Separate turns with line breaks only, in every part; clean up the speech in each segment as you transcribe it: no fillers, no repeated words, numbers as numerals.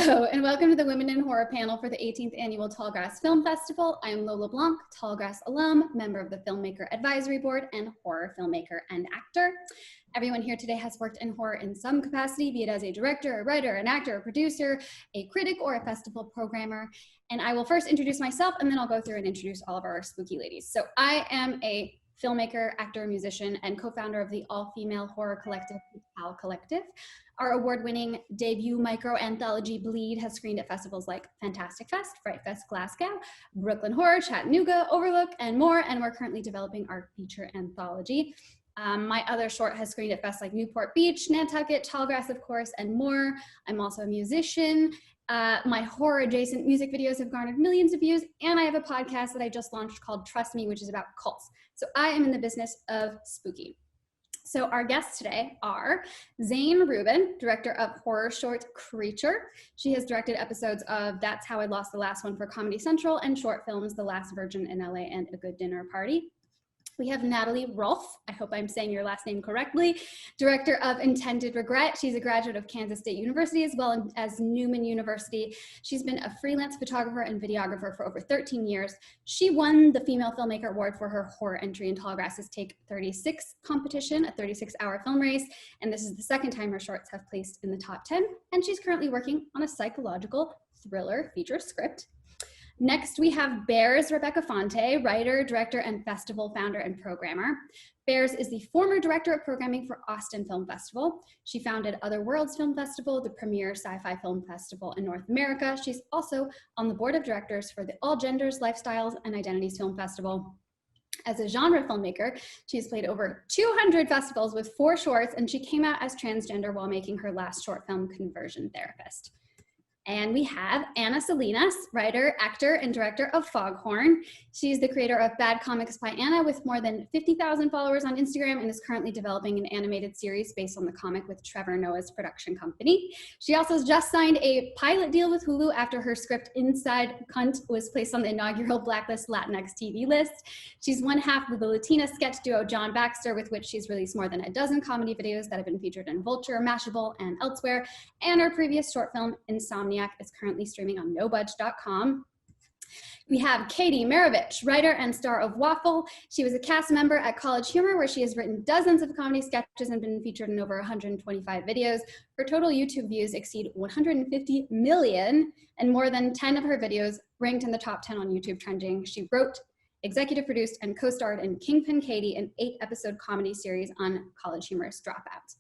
Hello, and welcome to the Women in Horror panel for the 18th Annual Tallgrass Film Festival. I am Lola Blanc, Tallgrass alum, member of the Filmmaker Advisory Board, and horror filmmaker and actor. Everyone here today has worked in horror in some capacity, be it as a director, a writer, an actor, a producer, a critic, or a festival programmer. And I will first introduce myself, and then I'll go through and introduce all of our spooky ladies. So I am a filmmaker, actor, musician, and co-founder of the all-female horror collective, Peele Collective. Our award-winning debut micro-anthology Bleed has screened at festivals like Fantastic Fest, Fright Fest Glasgow, Brooklyn Horror, Chattanooga, Overlook, and more, and we're currently developing our feature anthology. My other short has screened at fests like Newport Beach, Nantucket, Tallgrass, of course, and more. I'm also a musician. My horror-adjacent music videos have garnered millions of views, and I have a podcast that I just launched called Trust Me, which is about cults. So I am in the business of spooky. So our guests today are Zane Rubin, director of horror short Creature. She has directed episodes of That's How I Lost the Last One for Comedy Central and short films The Last Virgin in LA and A Good Dinner Party. We have Natalie Rolfe, I hope I'm saying your last name correctly, director of Intended Regret. She's a graduate of Kansas State University as well as Newman University. She's been a freelance photographer and videographer for over 13 years. She won the Female Filmmaker Award for her horror entry in Tallgrass's Take 36 competition, a 36-hour film race, and this is the second time her shorts have placed in the top 10, and she's currently working on a psychological thriller feature script. Next, we have Bear's Rebecca Fonte, writer, director, and festival founder and programmer. Bears is the former director of programming for Austin Film Festival. She founded Other Worlds Film Festival, the premier sci-fi film festival in North America. She's also on the board of directors for the All Genders, Lifestyles, and Identities Film Festival. As a genre filmmaker, she's played over 200 festivals with 4 shorts, and she came out as transgender while making her last short film, Conversion Therapist. And we have Anna Salinas, writer, actor, and director of Foghorn. She's the creator of Bad Comics by Anna with more than 50,000 followers on Instagram and is currently developing an animated series based on the comic with Trevor Noah's production company. She also just signed a pilot deal with Hulu after her script Inside Cunt was placed on the inaugural Blacklist Latinx TV list. She's one half of the Latina sketch duo John Baxter, with which she's released more than a dozen comedy videos that have been featured in Vulture, Mashable, and elsewhere. And her previous short film, Insomnia, is currently streaming on nobudge.com. We have Katie Maravich, writer and star of Waffle. She was a cast member at College Humor, where she has written dozens of comedy sketches and been featured in over 125 videos. Her total YouTube views exceed 150 million, and more than 10 of her videos ranked in the top 10 on YouTube trending. She wrote, executive produced, and co-starred in Kingpin Katie, an 8-episode comedy series on College Humor's Dropout.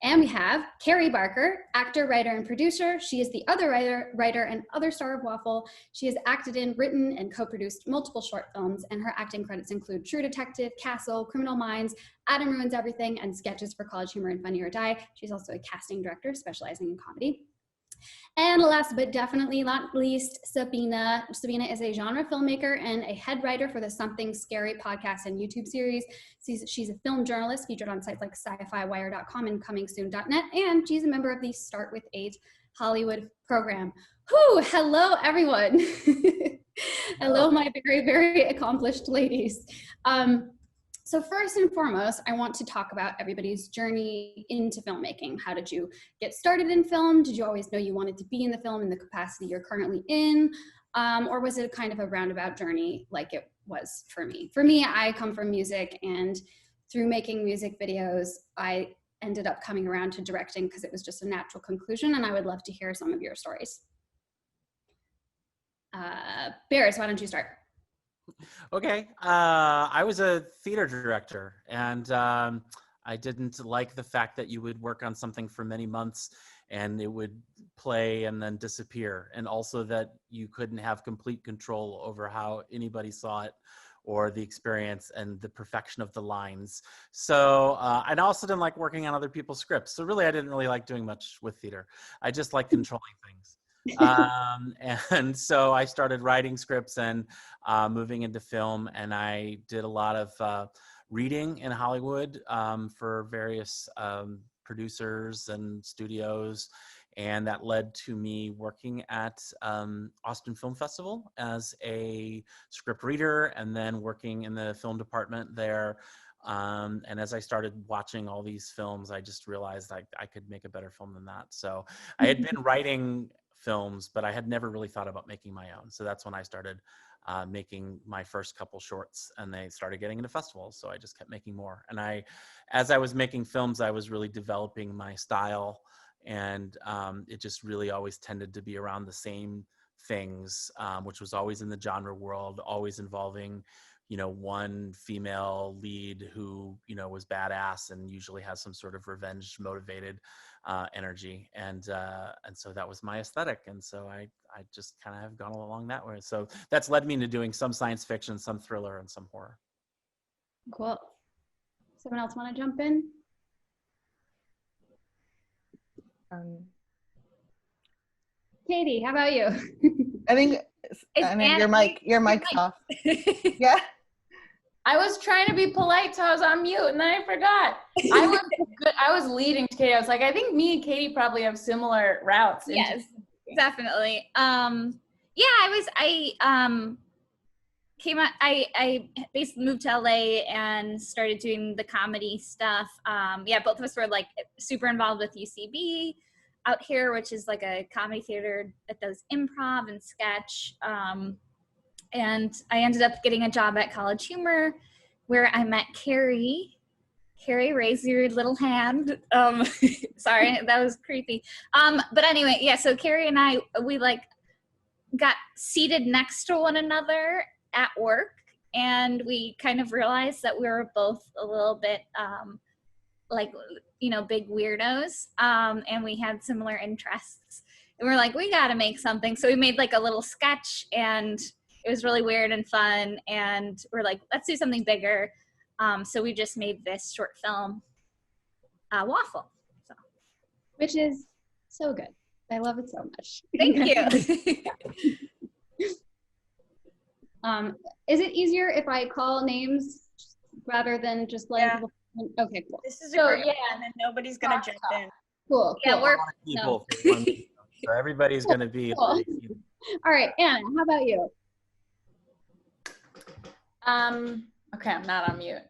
And we have Kerry Barker, actor, writer, and producer. She is the other writer and other star of Waffle. She has acted in, written, and co-produced multiple short films, and her acting credits include True Detective, Castle, Criminal Minds, Adam Ruins Everything, and sketches for College Humor and Funny or Die. She's also a casting director specializing in comedy. And last but definitely not least, Sabina. Sabina is a genre filmmaker and a head writer for the Something Scary podcast and YouTube series. She's a film journalist featured on sites like sci-fiwire.com and comingsoon.net, and she's a member of the Start With 8 Hollywood program. Whew, hello, everyone. Hello, my very, very accomplished ladies. So first and foremost, I want to talk about everybody's journey into filmmaking. How did you get started in film? Did you always know you wanted to be in the film in the capacity you're currently in? Or was it kind of a roundabout journey like it was for me? For me, I come from music, and through making music videos, I ended up coming around to directing because it was just a natural conclusion, and I would love to hear some of your stories. Bears, why don't you start?
Okay, I was a theater director, and I didn't like the fact that you would work on something for many months and it would play and then disappear, and also that you couldn't have complete control over how anybody saw it or the experience and the perfection of the lines. So I also didn't like working on other people's scripts. So really, I didn't really like doing much with theater. I just like controlling things. And so I started writing scripts and moving into film, and I did a lot of reading in Hollywood for various producers and studios, and that led to me working at Austin Film Festival as a script reader, and then working in the film department there. And as I started watching all these films, I just realized I could make a better film than that. So I had been writing films, but I had never really thought about making my own. So that's when I started making my first couple shorts, and they started getting into festivals. So I just kept making more. And as I was making films, I was really developing my style, and it just really always tended to be around the same things, which was always in the genre world, always involving, one female lead who, was badass and usually has some sort of revenge motivated energy. And so that was my aesthetic. And so I just kind of have gone along that way. So that's led me into doing some science fiction, some thriller, and some horror.
Cool. Someone else want to jump in? Katie, how about you?
I think your mic's off. Yeah.
I was trying to be polite, so I was on mute, and then I forgot. I was leading to Katie. I was like, I think me and Katie probably have similar routes.
Yes, definitely. I basically moved to LA and started doing the comedy stuff. Both of us were like super involved with UCB out here, which is like a comedy theater that does improv and sketch. And I ended up getting a job at College Humor, where I met Kerry. Kerry, raise your little hand. Sorry, that was creepy. But anyway, yeah, so Kerry and we like got seated next to one another at work, and we kind of realized that we were both a little bit big weirdos, and we had similar interests. And we're like, we gotta make something. So we made like a little sketch, and it was really weird and fun, and we're like, let's do something bigger. So we just made this short film, Waffle. So.
Which is so good. I love it so much.
Thank you.
Is it easier if I call names rather than just letting people? Okay, cool.
This is and then nobody's gonna jump in.
Cool.
Yeah, we're
people. No. So everybody's gonna be.
Cool. All right, Anna, how about you?
Okay, I'm not on mute.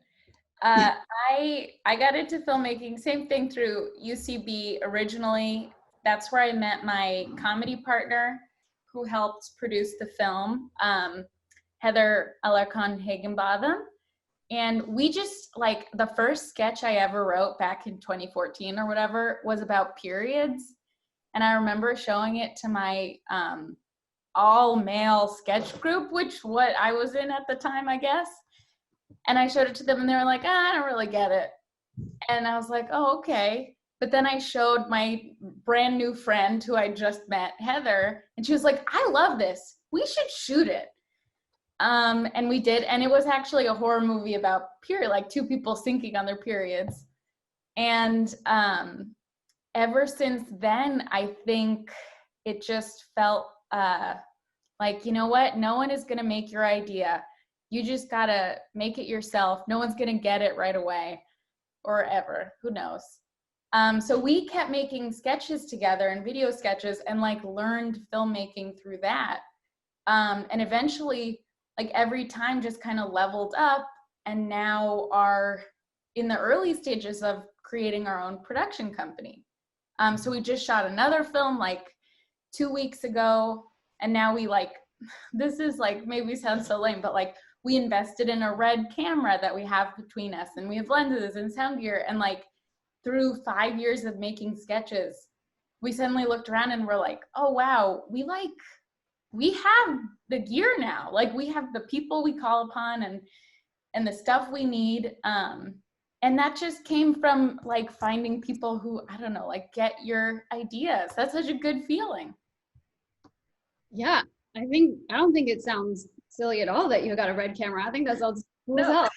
I got into filmmaking, same thing, through UCB originally. That's where I met my comedy partner who helped produce the film, Heather Alarcon Hagenbotham. And we just, like, the first sketch I ever wrote back in 2014 or whatever was about periods. And I remember showing it to my all-male sketch group, what I was in at the time, I guess. And I showed it to them, and they were like, I don't really get it. And I was like, oh, okay. But then I showed my brand new friend who I just met, Heather, and she was like, I love this. We should shoot it. And we did, and it was actually a horror movie about like two people sinking on their periods. And ever since then, I think it just felt like, you know what? No one is going to make your idea. You just got to make it yourself. No one's going to get it right away or ever. Who knows? So we kept making sketches together and video sketches, and like learned filmmaking through that. And eventually, like every time just kind of leveled up, and now are in the early stages of creating our own production company. So we just shot another film like 2 weeks ago, and now we this is like, maybe sounds so lame, but like we invested in a red camera that we have between us, and we have lenses and sound gear, and like through 5 years of making sketches, we suddenly looked around and we're like, oh wow, we have the gear now. Like we have the people we call upon and the stuff we need. And that just came from like finding people who, I don't know, like get your ideas. That's such a good feeling.
Yeah, I don't think it sounds silly at all that you got a red camera. I think that's all cool as hell.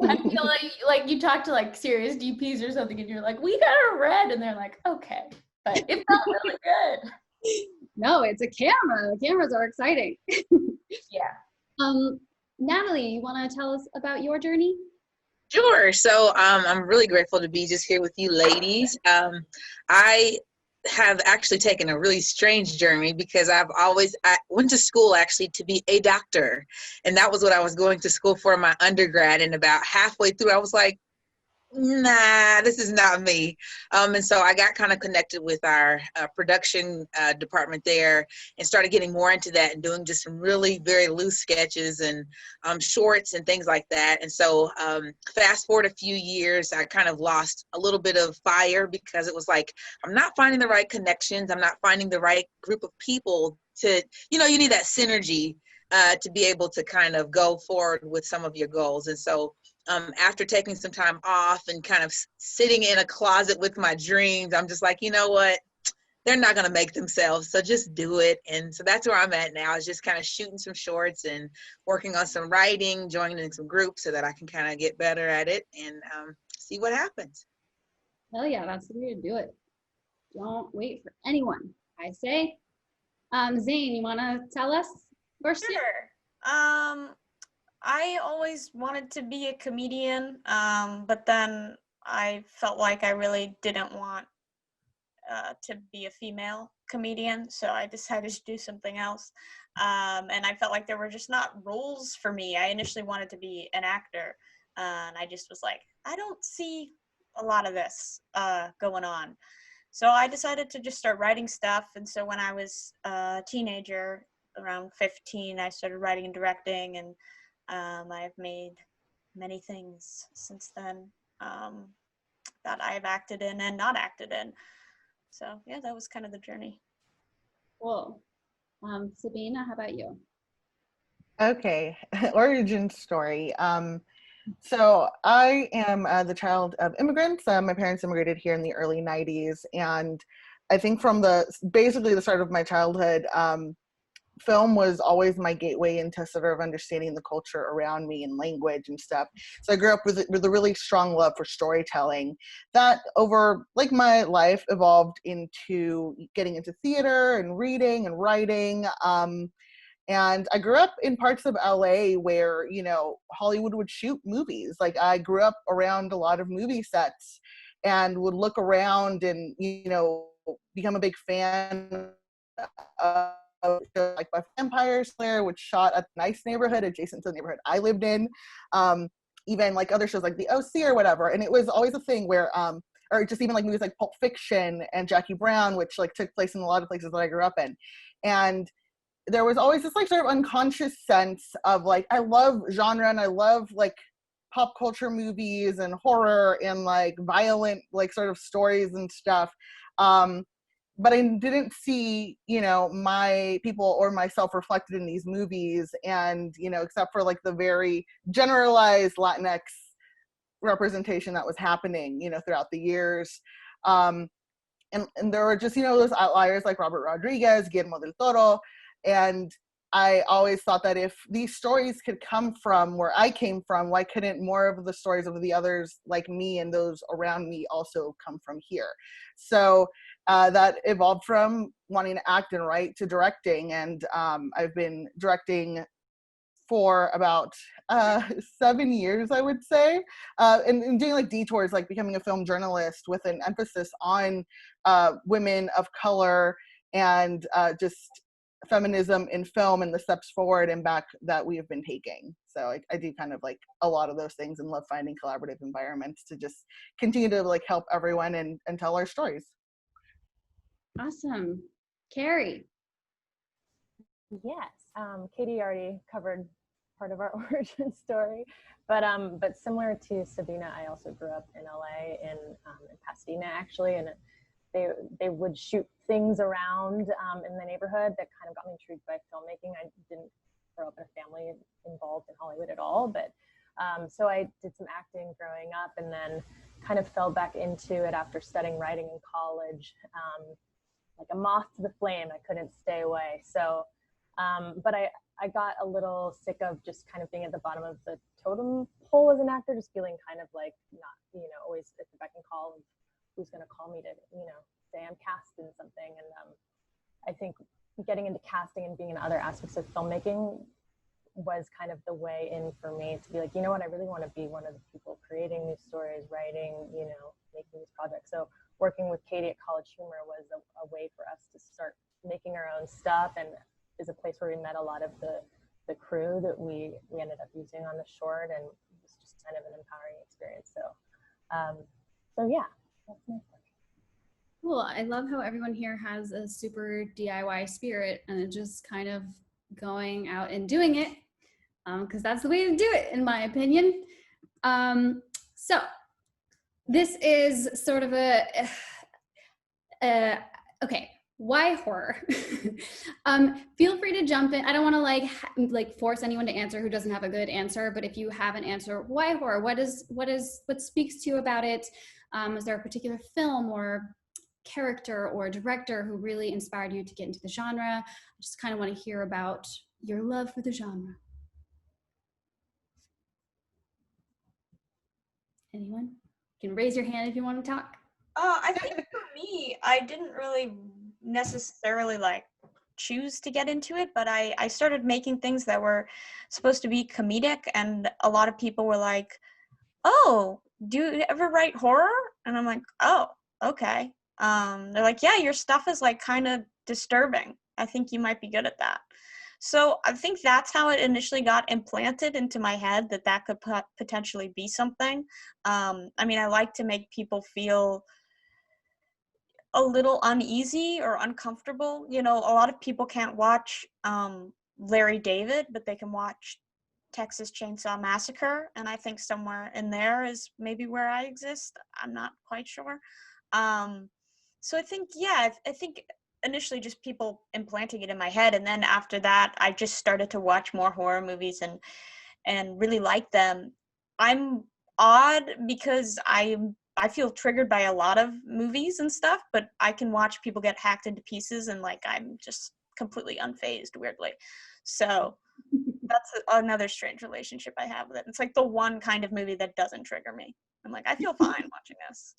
I feel like you talk to like serious DPs or something, and you're like, we got a red, and they're like, okay. But it felt really good.
No, it's a camera. Cameras are exciting.
Yeah.
Natalie, you want to tell us about your journey?
Sure. So I'm really grateful to be just here with you ladies. I have actually taken a really strange journey, because I went to school actually to be a doctor, and that was what I was going to school for in my undergrad. And about halfway through, I was like, nah, this is not me. And so I got kind of connected with our production department there and started getting more into that and doing just some really very loose sketches and shorts and things like that. And so fast forward a few years, I kind of lost a little bit of fire because it was like, I'm not finding the right connections. I'm not finding the right group of people to, you need that synergy to be able to kind of go forward with some of your goals. And so after taking some time off and kind of sitting in a closet with my dreams, I'm just like, you know what? They're not going to make themselves. So just do it. And so that's where I'm at now, is just kind of shooting some shorts and working on some writing, joining some groups so that I can kind of get better at it and see what happens.
Hell yeah, that's the way to do it. Don't wait for anyone, I say. Zane, you want to tell us your story?
Sure. I always wanted to be a comedian, but then I felt like I really didn't want to be a female comedian, so I decided to do something else. And I felt like there were just not roles for me. I initially wanted to be an actor, and I just was like, I don't see a lot of this going on. So I decided to just start writing stuff, and so when I was a teenager, around 15, I started writing and directing, and I've made many things since then that I've acted in and not acted in. So yeah, that was kind of the journey.
Cool. Sabina, how about you?
Okay, origin story. So I am the child of immigrants. My parents immigrated here in the early 90s, and I think from basically the start of my childhood, film was always my gateway into sort of understanding the culture around me and language and stuff. So I grew up with a really strong love for storytelling that over like my life evolved into getting into theater and reading and writing. And I grew up in parts of LA where, Hollywood would shoot movies. Like I grew up around a lot of movie sets and would look around and, become a big fan of like Buffy the Vampire Slayer, which shot at a nice neighborhood adjacent to the neighborhood I lived in. Even like other shows like The OC or whatever. And it was always a thing where, or just even like movies like Pulp Fiction and Jackie Brown, which like took place in a lot of places that I grew up in. And there was always this like sort of unconscious sense of like, I love genre and I love like pop culture movies and horror and like violent like sort of stories and stuff. But I didn't see, my people or myself reflected in these movies. And, except for like the very generalized Latinx representation that was happening, throughout the years. And there were just, those outliers like Robert Rodriguez, Guillermo del Toro. And I always thought that if these stories could come from where I came from, why couldn't more of the stories of the others like me and those around me also come from here? So that evolved from wanting to act and write to directing. And I've been directing for about 7 years, I would say, and doing like detours, like becoming a film journalist with an emphasis on women of color and just feminism in film and the steps forward and back that we have been taking. So I do kind of like a lot of those things and love finding collaborative environments to just continue to like help everyone and tell our stories.
Awesome. Kerry.
Yes, Katie already covered part of our origin story, but similar to Sabina, I also grew up in LA in Pasadena actually, and they would shoot things around in the neighborhood that kind of got me intrigued by filmmaking. I didn't grow up in a family involved in Hollywood at all, but so I did some acting growing up and then kind of fell back into it after studying writing in college. Like a moth to the flame, I couldn't stay away. So, but I got a little sick of just kind of being at the bottom of the totem pole as an actor, just feeling kind of like not, always at the beck and call of who's going to call me to, say I'm cast in something. And I think getting into casting and being in other aspects of filmmaking was kind of the way in for me to be like, you know what, I really want to be one of the people creating these stories, writing, making these projects. So working with Katie at College Humor was a way for us to start making our own stuff, and is a place where we met a lot of the crew that we ended up using on the short, and it was just kind of an empowering experience. So So yeah, that's my story.
Cool. I love how everyone here has a super DIY spirit and just kind of going out and doing it, because that's the way to do it, in my opinion. So this is sort of okay. Why horror? Feel free to jump in. I don't want to like force anyone to answer who doesn't have a good answer, but if you have an answer, why horror? What speaks to you about it? Is there a particular film or character or director who really inspired you to get into the genre? I just kind of want to hear about your love for the genre. Anyone? You can raise your hand if you want to talk.
I think for me, I didn't really necessarily like choose to get into it, but I started making things that were supposed to be comedic, and a lot of people were like, "Oh, do you ever write horror?" And I'm like, "Oh, okay." They're like, "Yeah, your stuff is like kind of disturbing. I think you might be good at that." So I think that's how it initially got implanted into my head, that could potentially be something. I mean, I like to make people feel a little uneasy or uncomfortable. You know, a lot of people can't watch Larry David, but they can watch Texas Chainsaw Massacre, and I think somewhere in there is maybe where I exist. I'm not quite sure. So I think, yeah, I think initially just people implanting it in my head, and then after that, I just started to watch more horror movies and really like them. I'm odd because I feel triggered by a lot of movies and stuff, but I can watch people get hacked into pieces and like I'm just completely unfazed, weirdly. So that's another strange relationship I have with it. It's like the one kind of movie that doesn't trigger me. I'm like, I feel fine watching this.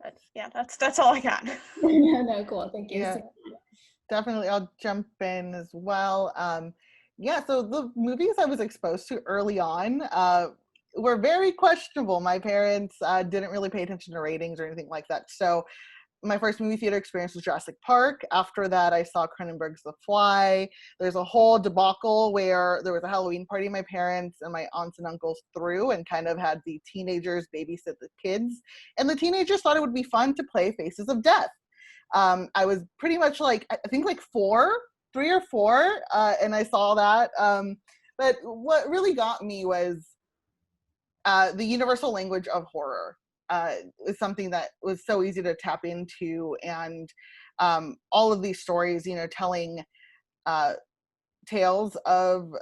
But yeah, that's all I got.
No, cool. Thank you.
Yeah, definitely. I'll jump in as well. Yeah, so the movies I was exposed to early on were very questionable. My parents didn't really pay attention to ratings or anything like that. So my first movie theater experience was Jurassic Park. After that, I saw Cronenberg's The Fly. There's a whole debacle where there was a Halloween party my parents and my aunts and uncles threw and kind of had the teenagers babysit the kids. And the teenagers thought it would be fun to play Faces of Death. I was pretty much like, I think like 3 or 4, and I saw that. But what really got me was the universal language of horror. Is something that was so easy to tap into, and all of these stories, telling tales of,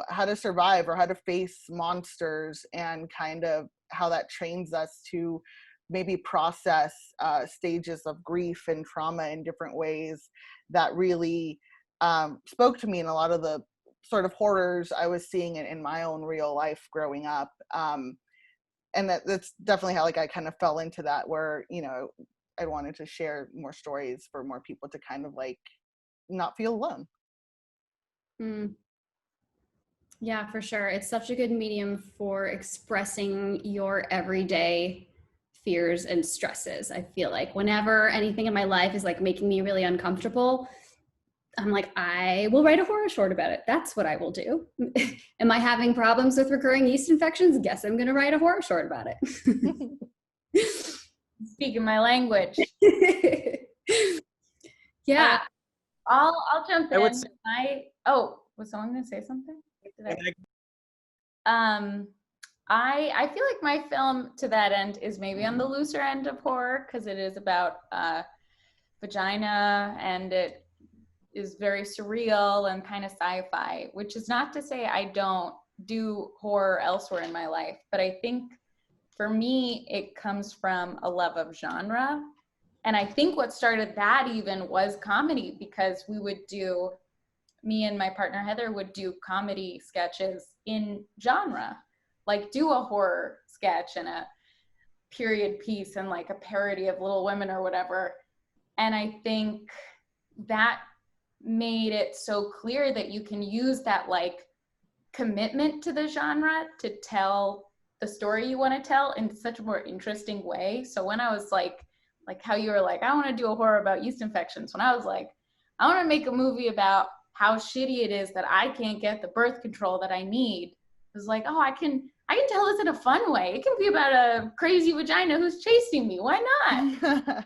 how to survive or how to face monsters, and kind of how that trains us to maybe process stages of grief and trauma in different ways, that really spoke to me in a lot of the sort of horrors I was seeing in my own real life growing up. And that's definitely how I kind of fell into that, where, I wanted to share more stories for more people to kind of not feel alone.
Yeah, for sure. It's such a good medium for expressing your everyday fears and stresses. I feel like whenever anything in my life is making me really uncomfortable, I'm like, I will write a horror short about it. That's what I will do. Am I having problems with recurring yeast infections? Guess I'm going to write a horror short about it.
Speaking my language.
Yeah.
I'll jump in.
Was
someone going to say something? I feel like my film to that end is maybe on the looser end of horror, because it is about vagina, and it is very surreal and kind of sci-fi, which is not to say I don't do horror elsewhere in my life, but I think for me it comes from a love of genre. And I think what started that even was comedy, because me and my partner Heather would do comedy sketches in genre, like do a horror sketch and a period piece and a parody of Little Women or whatever. And I think that made it so clear that you can use that commitment to the genre to tell the story you want to tell in such a more interesting way. So when I was like how you were I want to do a horror about yeast infections, when I was I want to make a movie about how shitty it is that I can't get the birth control that I need, was like, oh, I can tell this in a fun way. It can be about a crazy vagina who's chasing me. Why not?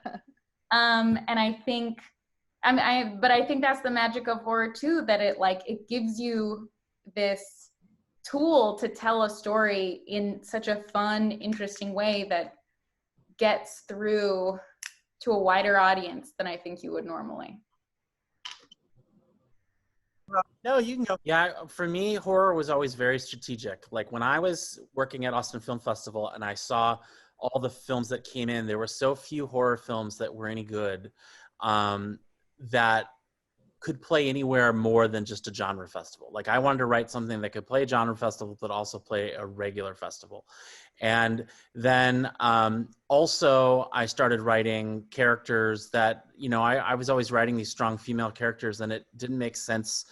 And I think, but I think that's the magic of horror too, that it gives you this tool to tell a story in such a fun, interesting way that gets through to a wider audience than I think you would normally.
No, you can go.
Yeah, for me, horror was always very strategic. Like when I was working at Austin Film Festival and I saw all the films that came in, there were so few horror films that were any good, that could play anywhere more than just a genre festival. Like I wanted to write something that could play a genre festival, but also play a regular festival. And then also I started writing characters that, you know, I was always writing these strong female characters, and it didn't make sense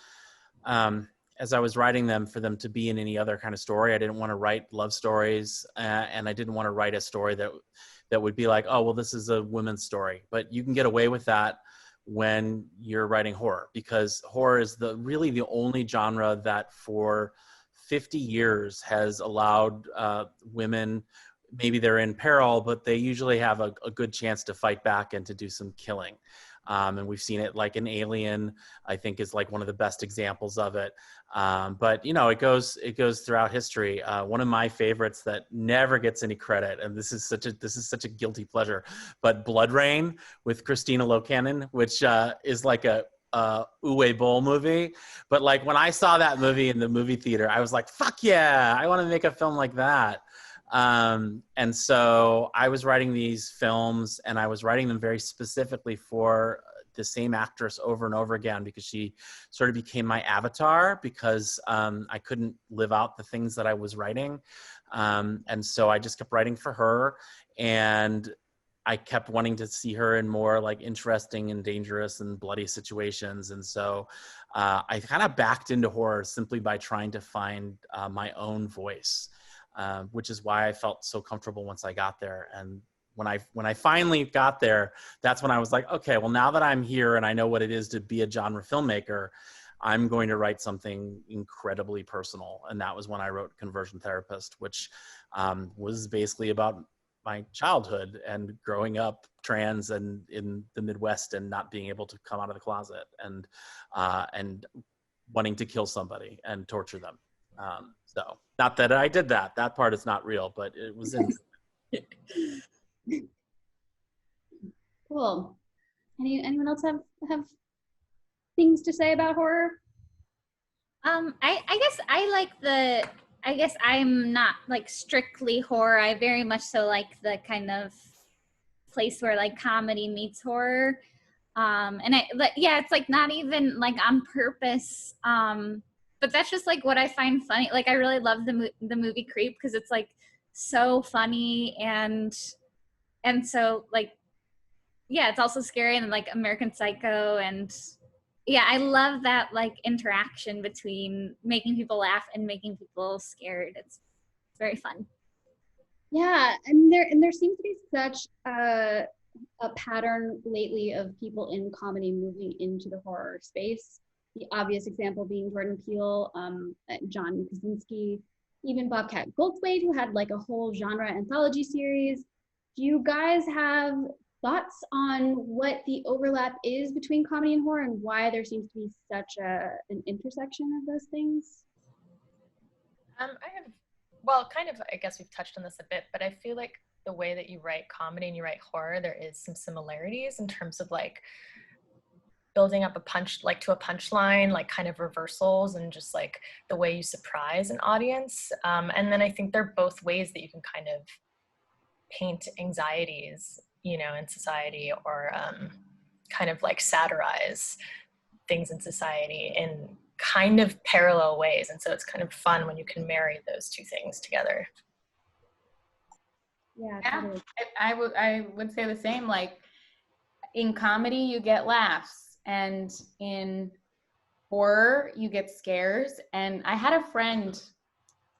as I was writing them for them to be in any other kind of story. I didn't want to write love stories, and I didn't want to write a story that would be like, oh, well, this is a women's story. But you can get away with that when you're writing horror, because horror is really the only genre that for 50 years has allowed women, maybe they're in peril, but they usually have a good chance to fight back and to do some killing. And we've seen it like in Alien, I think is like one of the best examples of it. But you know, it goes throughout history. One of my favorites that never gets any credit, and this is such a guilty pleasure, but Blood Rain with Christina Locanon, which is like a Uwe Boll movie. But like when I saw that movie in the movie theater, I was like, fuck yeah, I want to make a film like that. And so I was writing these films, and I was writing them very specifically for the same actress over and over again, because she sort of became my avatar, because I couldn't live out the things that I was writing. And so I just kept writing for her, and I kept wanting to see her in more like interesting and dangerous and bloody situations. And so I kind of backed into horror simply by trying to find my own voice. Which is why I felt so comfortable once I got there. And when I finally got there, that's when I was like, okay, well, now that I'm here and I know what it is to be a genre filmmaker, I'm going to write something incredibly personal. And that was when I wrote Conversion Therapist, which was basically about my childhood and growing up trans and in the Midwest and not being able to come out of the closet and wanting to kill somebody and torture them. So not that I did that part is not real, but it was in.
Cool. Anyone else have things to say about horror?
I guess I'm not like strictly horror. I very much so like the kind of place where like comedy meets horror. It's like not even like on purpose. But that's just like what I find funny. Like I really love the movie Creep, because it's like so funny and so like, yeah, it's also scary, and like American Psycho, and yeah, I love that like interaction between making people laugh and making people scared. It's very fun.
Yeah, and there seems to be such a pattern lately of people in comedy moving into the horror space. The obvious example being Jordan Peele, John Krasinski, even Bobcat Goldthwait, who had like a whole genre anthology series. Do you guys have thoughts on what the overlap is between comedy and horror, and why there seems to be such an intersection of those things?
I guess we've touched on this a bit, but I feel like the way that you write comedy and you write horror, there is some similarities in terms of like building up a punchline, like kind of reversals, and just like the way you surprise an audience. And then I think they're both ways that you can kind of paint anxieties, you know, in society, or kind of like satirize things in society in kind of parallel ways. And so it's kind of fun when you can marry those two things together.
Yeah,
totally. I would say the same. Like in comedy, you get laughs. And in horror, you get scares. And I had a friend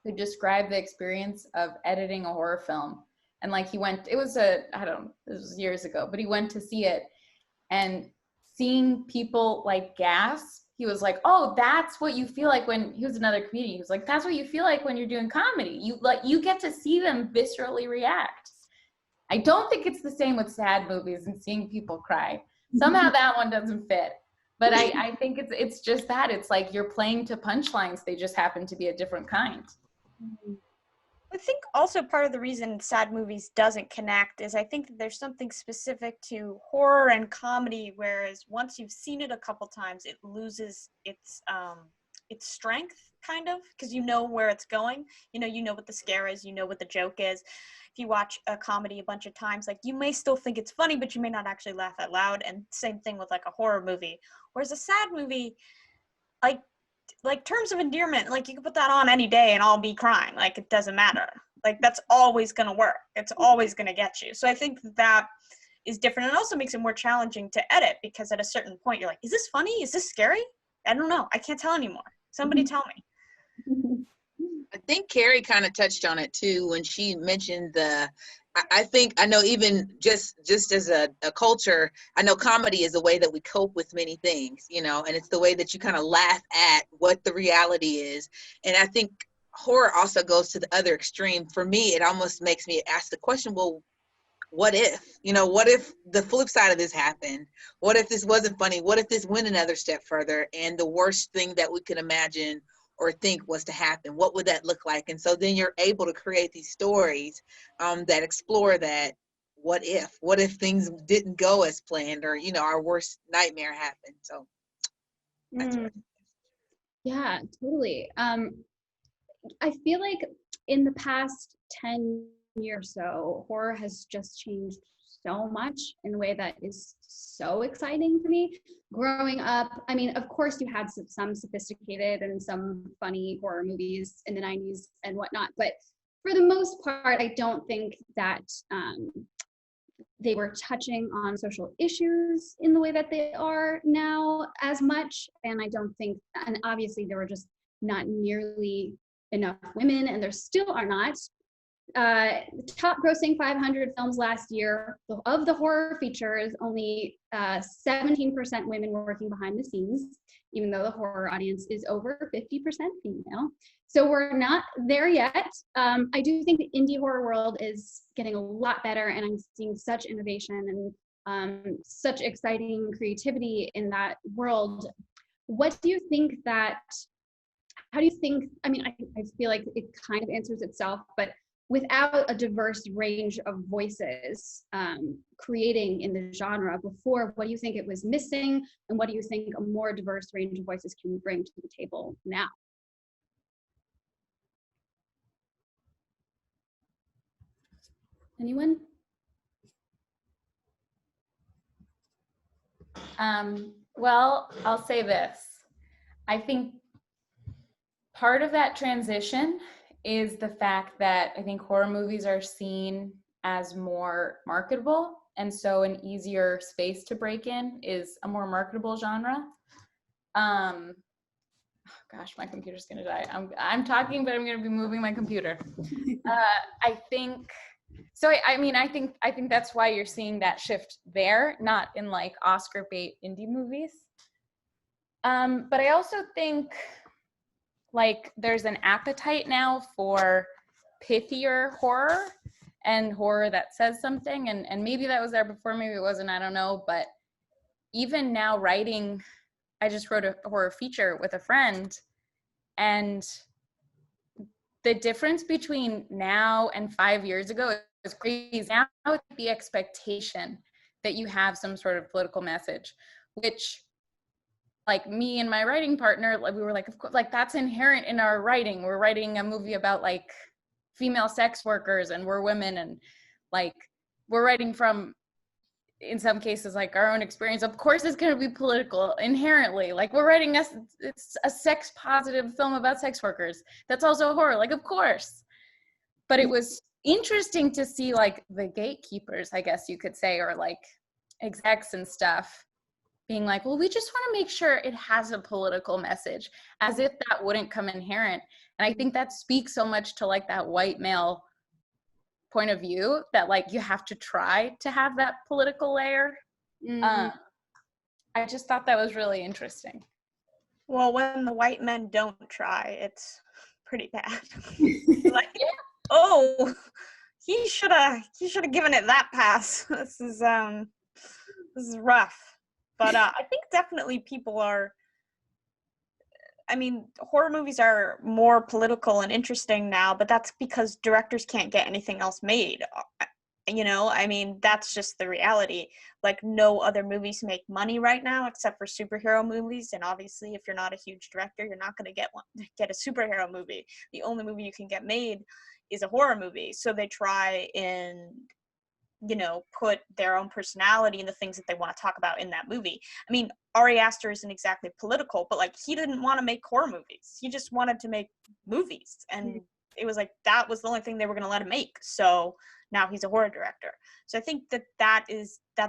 who described the experience of editing a horror film. And like it was this was years ago, but he went to see it, and seeing people like gasp he was like, oh, that's what you feel like when, he was another comedian, he was like, that's what you feel like when you're doing comedy. You get to see them viscerally react. I don't think it's the same with sad movies and seeing people cry. Somehow that one doesn't fit. But I think it's just that. It's like you're playing to punchlines. They just happen to be a different kind.
I think also part of the reason sad movies doesn't connect is I think that there's something specific to horror and comedy, whereas once you've seen it a couple times, it loses its strength, kind of, because you know where it's going. You know what the scare is, you know what the joke is. If you watch a comedy a bunch of times, like, you may still think it's funny, but you may not actually laugh out loud. And same thing with like a horror movie. Whereas a sad movie, like Terms of Endearment, like, you can put that on any day and I'll be crying. Like, it doesn't matter. Like, that's always going to work. It's always going to get you. So I think that is different. And also makes it more challenging to edit, because at a certain point you're like, is this funny? Is this scary? I don't know. I can't tell anymore. Somebody tell me.
I think Kerry kind of touched on it too when she mentioned I know even just as a culture, I know comedy is a way that we cope with many things, and it's the way that you kind of laugh at what the reality is. And I think horror also goes to the other extreme. For me, it almost makes me ask the question, well, what if? What if the flip side of this happened? What if this wasn't funny? What if this went another step further and the worst thing that we could imagine or think was to happen? What would that look like? And so then you're able to create these stories that explore that what if things didn't go as planned, or our worst nightmare happened. So that's what
Yeah, totally. I feel like in the past 10 years or so, horror has just changed so much in a way that is so exciting for me. Growing up, I mean, of course you had some sophisticated and some funny horror movies in the 90s and whatnot, but for the most part, I don't think that they were touching on social issues in the way that they are now as much. And I don't think, and obviously there were just not nearly enough women, and there still are not. Top grossing 500 films last year, of the horror features, only 17% women working behind the scenes, even though the horror audience is over 50% female. So we're not there yet. I do think the indie horror world is getting a lot better, and I'm seeing such innovation and such exciting creativity in that world. What do you think how do you think, I mean, I feel like it kind of answers itself, but without a diverse range of voices creating in the genre before, what do you think it was missing? And what do you think a more diverse range of voices can bring to the table now? Anyone?
Well, I'll say this. I think part of that transition is the fact that I think horror movies are seen as more marketable, and so an easier space to break in is a more marketable genre. Gosh, my computer's gonna die. I'm talking, but I'm gonna be moving my computer. I think so. I think that's why you're seeing that shift there, not in like Oscar bait indie movies. But I also think like there's an appetite now for pithier horror and horror that says something, and maybe that was there before, maybe it wasn't, I don't know. But even now writing, I just wrote a horror feature with a friend, and the difference between now and 5 years ago is crazy. Now the expectation that you have some sort of political message, which like me and my writing partner, like we were like, of course, like that's inherent in our writing. We're writing a movie about like female sex workers, and we're women, and like we're writing from, in some cases, like our own experience. Of course it's going to be political inherently. Like we're writing it's a sex positive film about sex workers. That's also horror, like of course. But it was interesting to see like the gatekeepers, I guess you could say, or like execs and stuff, being like, well, we just want to make sure it has a political message, as if that wouldn't come inherent. And I think that speaks so much to like that white male point of view, that like you have to try to have that political layer. I just thought that was really interesting.
Well, when the white men don't try, it's pretty bad. Like, oh, he should have given it that pass. This is rough. But I think definitely people are, I mean, horror movies are more political and interesting now, but that's because directors can't get anything else made. I mean, that's just the reality. Like, no other movies make money right now except for superhero movies. And obviously, if you're not a huge director, you're not going to get a superhero movie. The only movie you can get made is a horror movie. So they try and, put their own personality in the things that they want to talk about in that movie. I mean, Ari Aster isn't exactly political, but like, he didn't want to make horror movies. He just wanted to make movies. And it was like, that was the only thing they were going to let him make. So now he's a horror director. So I think that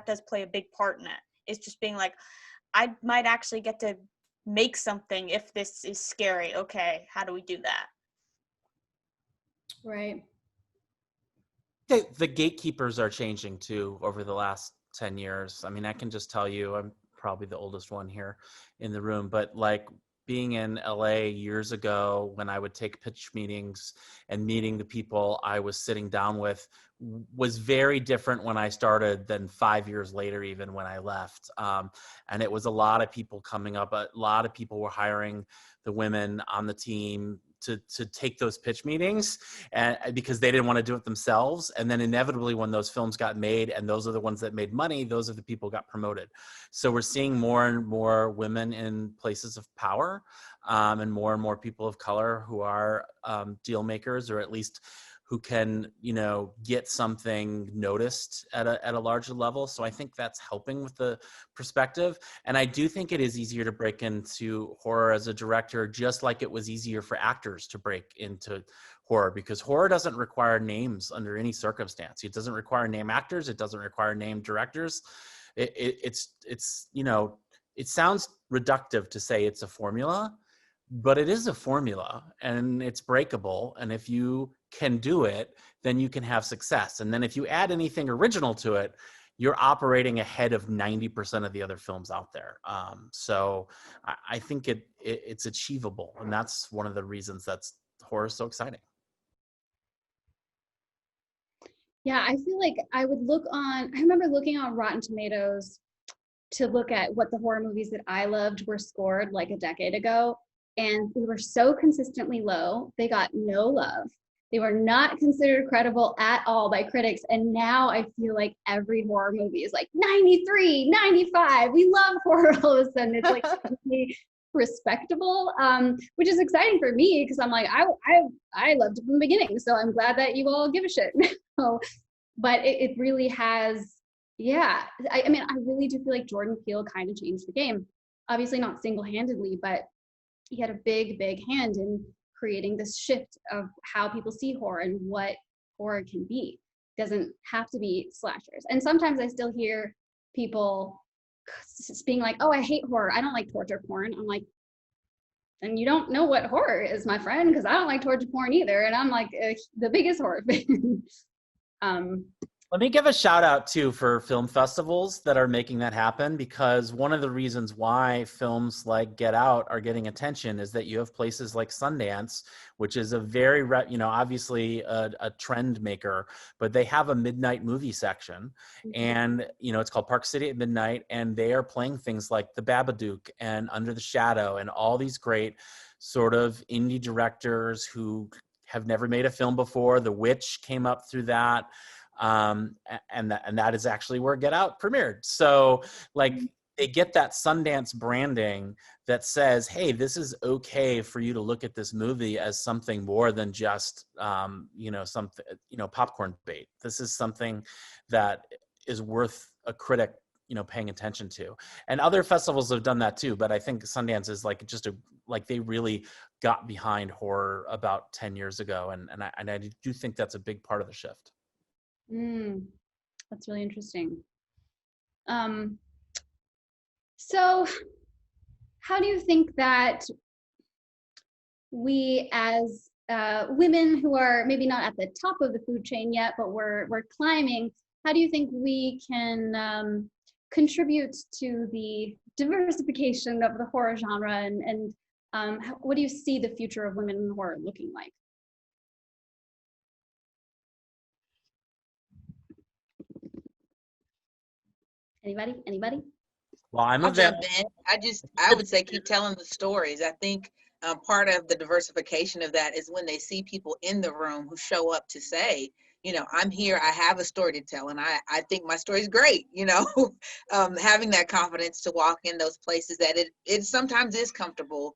does play a big part in it. It's just being like, I might actually get to make something if this is scary. Okay, how do we do that?
Right.
The gatekeepers are changing too over the last 10 years. I mean, I can just tell you, I'm probably the oldest one here in the room, but like being in LA years ago when I would take pitch meetings and meeting the people I was sitting down with was very different when I started than 5 years later, even when I left. And it was a lot of people coming up. A lot of people were hiring the women on the team to take those pitch meetings, and because they didn't want to do it themselves. And then inevitably when those films got made and those are the ones that made money, those are the people who got promoted. So we're seeing more and more women in places of power, and more people of color who are deal makers, or at least who can, get something noticed at a larger level. So I think that's helping with the perspective. And I do think it is easier to break into horror as a director, just like it was easier for actors to break into horror, because horror doesn't require names under any circumstance. It doesn't require name actors. It doesn't require name directors. It sounds reductive to say it's a formula, but it is a formula and it's breakable. And if you can do it, then you can have success. And then if you add anything original to it, you're operating ahead of 90% of the other films out there. So I think it's achievable. And that's one of the reasons that's horror is so exciting.
Yeah, I feel like I remember looking on Rotten Tomatoes to look at what the horror movies that I loved were scored like a decade ago. And they were so consistently low. They got no love. They were not considered credible at all by critics. And now I feel like every horror movie is like 93, 95. We love horror all of a sudden. It's like respectable, which is exciting for me because I'm like, I loved it from the beginning. So I'm glad that you all give a shit. But it really has, yeah. I mean, I really do feel like Jordan Peele kind of changed the game. Obviously not single-handedly, but he had a big hand in creating this shift of how people see horror and what horror can be. It doesn't have to be slashers. And sometimes I still hear people being like, oh, I hate horror. I don't like torture porn. I'm like, and you don't know what horror is, my friend, because I don't like torture porn either. And I'm like the biggest horror fan.
Let me give a shout out too for film festivals that are making that happen, because one of the reasons why films like Get Out are getting attention is that you have places like Sundance, which is a very, obviously a trend maker, but they have a midnight movie section, and it's called Park City at Midnight, and they are playing things like The Babadook and Under the Shadow and all these great sort of indie directors who have never made a film before. The Witch came up through that. And that is actually where Get Out premiered. So like they get that Sundance branding that says, hey, this is okay for you to look at this movie as something more than just, something, popcorn bait. This is something that is worth a critic, paying attention to. And other festivals have done that too, but I think Sundance is like they really got behind horror about 10 years ago. And I do think that's a big part of the shift.
That's really interesting. So how do you think that we as women who are maybe not at the top of the food chain yet, but we're climbing, how do you think we can contribute to the diversification of the horror genre, and what do you see the future of women in horror looking like? Anybody?
Well, I'm
I'll jump
available.
in. I would say keep telling the stories. I think part of the diversification of that is when they see people in the room who show up to say, you know, I'm here, I have a story to tell, and I think my story is great, you know. Having that confidence to walk in those places that it sometimes is comfortable,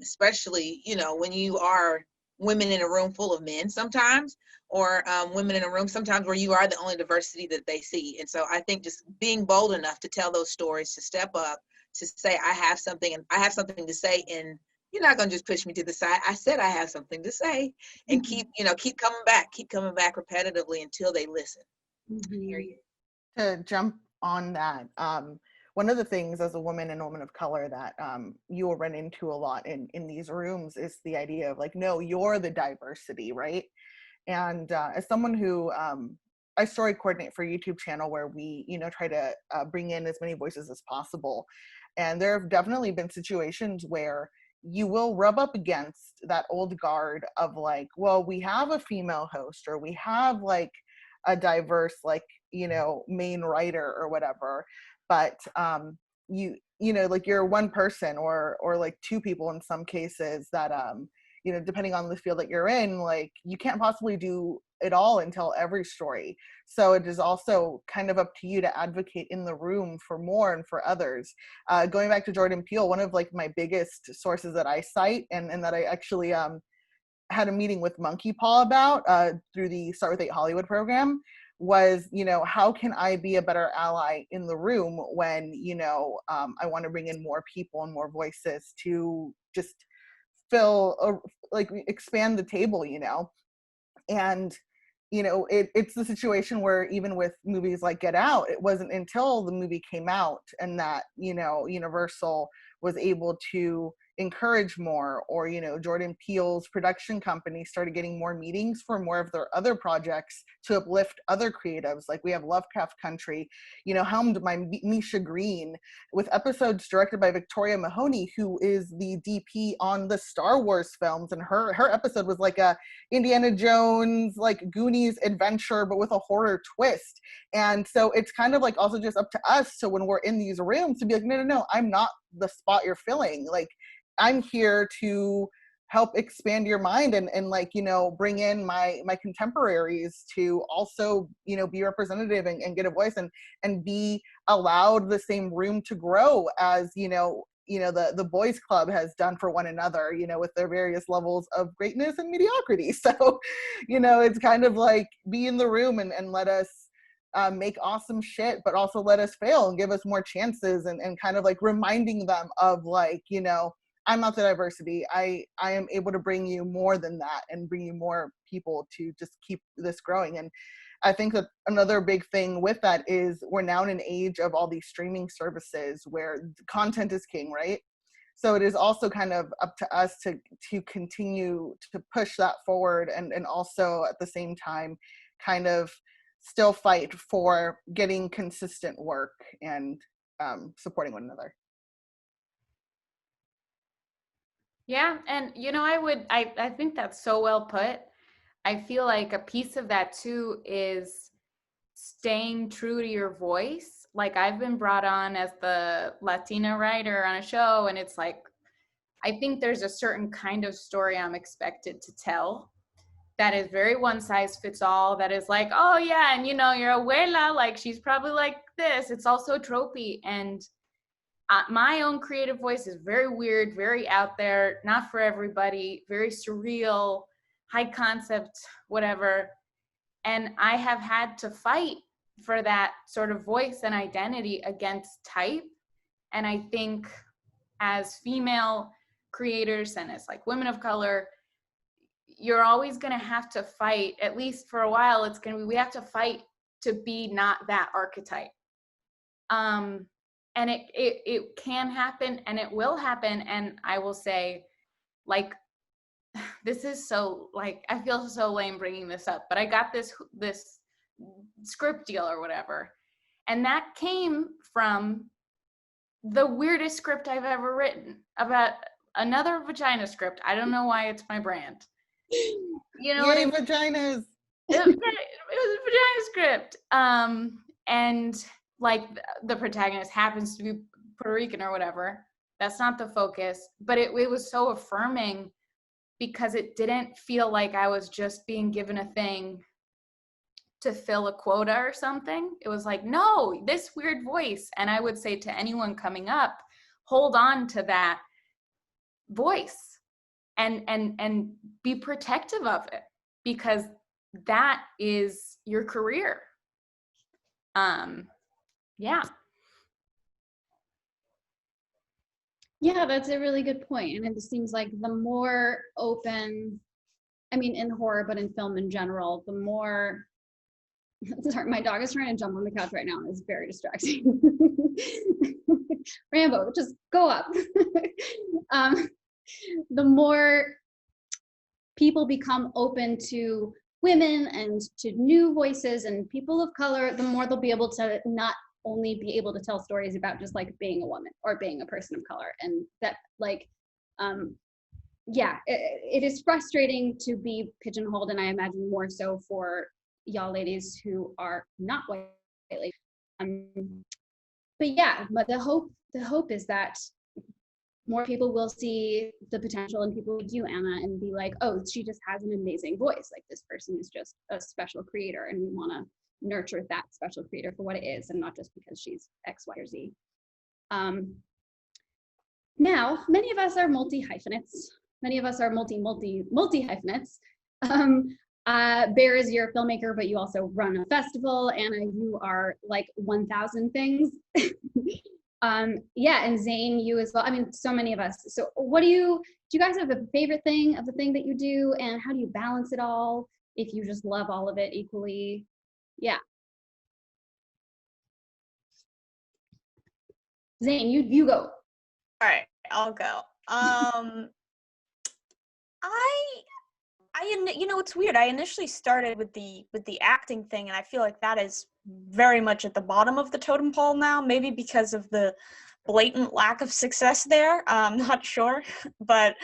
especially, you know, when you are women in a room full of men sometimes, or women in a room sometimes where you are the only diversity that they see. And so I think just being bold enough to tell those stories, to step up, to say, I have something, and I have something to say, and you're not going to just push me to the side. I said I have something to say, and keep coming back repetitively until they listen.
Mm-hmm.
To jump on that, one of the things as a woman and woman of color that you will run into a lot in these rooms is the idea of like, no, you're the diversity, right? And as someone who I story coordinate for a YouTube channel where we, you know, try to bring in as many voices as possible. And there have definitely been situations where you will rub up against that old guard of like, well, we have a female host, or we have like a diverse, like, you know, main writer or whatever. But you know, like you're one person or like two people in some cases that you know, depending on the field that you're in, like you can't possibly do it all and tell every story. So it is also kind of up to you to advocate in the room for more and for others. Going back to Jordan Peele, one of like my biggest sources that I cite and that I actually had a meeting with Monkey Paw about through the Start With 8 Hollywood program was, you know, how can I be a better ally in the room when, you know, I want to bring in more people and more voices to just like expand the table, you know. And you know, it's the situation where even with movies like Get Out, it wasn't until the movie came out and that, you know, Universal was able to encourage more, or, you know, Jordan Peele's production company started getting more meetings for more of their other projects to uplift other creatives. Like we have Lovecraft Country, you know, helmed by Misha Green, with episodes directed by Victoria Mahoney, who is the DP on the Star Wars films. And her episode was like a Indiana Jones, like Goonies adventure, but with a horror twist. And so it's kind of like also just up to us. So when we're in these rooms to be like, no, I'm not the spot you're filling. Like, I'm here to help expand your mind and like, you know, bring in my contemporaries to also, you know, be representative and get a voice and be allowed the same room to grow as, you know, the boys club has done for one another, you know, with their various levels of greatness and mediocrity. So, you know, it's kind of like be in the room and let us make awesome shit, but also let us fail and give us more chances and kind of like reminding them of like, you know, I'm not the diversity. I am able to bring you more than that and bring you more people to just keep this growing. And I think that another big thing with that is we're now in an age of all these streaming services where content is king, right? So it is also kind of up to us to continue to push that forward and also at the same time kind of still fight for getting consistent work and supporting one another.
Yeah, and you know, I think that's so well put. I feel like a piece of that too is staying true to your voice. Like I've been brought on as the Latina writer on a show, and it's like, I think there's a certain kind of story I'm expected to tell that is very one size fits all, that is like, oh yeah, and you know, your abuela, like she's probably like this. It's also tropey, and my own creative voice is very weird, very out there, not for everybody, very surreal, high concept, whatever. And I have had to fight for that sort of voice and identity against type. And I think as female creators and as like women of color, you're always going to have to fight, at least for a while, it's going to be, we have to fight to be not that archetype. And it can happen and it will happen. And I will say, like, this is so, like, I feel so lame bringing this up, but I got this script deal or whatever. And that came from the weirdest script I've ever written about another vagina script. I don't know why it's my brand. You know what I
Yay,
mean?
vaginas.
It was a vagina script. And like the protagonist happens to be Puerto Rican or whatever. That's not the focus, but it was so affirming because it didn't feel like I was just being given a thing to fill a quota or something. It was like, no, this weird voice. And I would say to anyone coming up, hold on to that voice and be protective of it, because that is your career. Yeah.
Yeah, that's a really good point. And it seems like the more open, I mean, in horror, but in film in general, the more, sorry, my dog is trying to jump on the couch right now and it's very distracting. Rambo, just go up. The more people become open to women and to new voices and people of color, the more they'll be able to not only be able to tell stories about just like being a woman or being a person of color. And that like, yeah, it is frustrating to be pigeonholed, and I imagine more so for y'all ladies who are not white ladies. But yeah, but the hope is that more people will see the potential in people like you, Anna, and be like, oh, she just has an amazing voice. Like, this person is just a special creator, and we want to nurture that special creator for what it is, and not just because she's X, Y, or Z. Now, many of us are multi-hyphenates. Many of us are multi-hyphenates. Bear is your filmmaker, but you also run a festival. Anna, you are like 1,000 things. Yeah, and Zane, you as well. I mean, so many of us. So what do you guys have a favorite thing of the thing that you do, and how do you balance it all if you just love all of it equally? Yeah. Zane, you go.
All right, I'll go. You know, it's weird. I initially started with the acting thing, and I feel like that is very much at the bottom of the totem pole now, maybe because of the blatant lack of success there. I'm not sure, but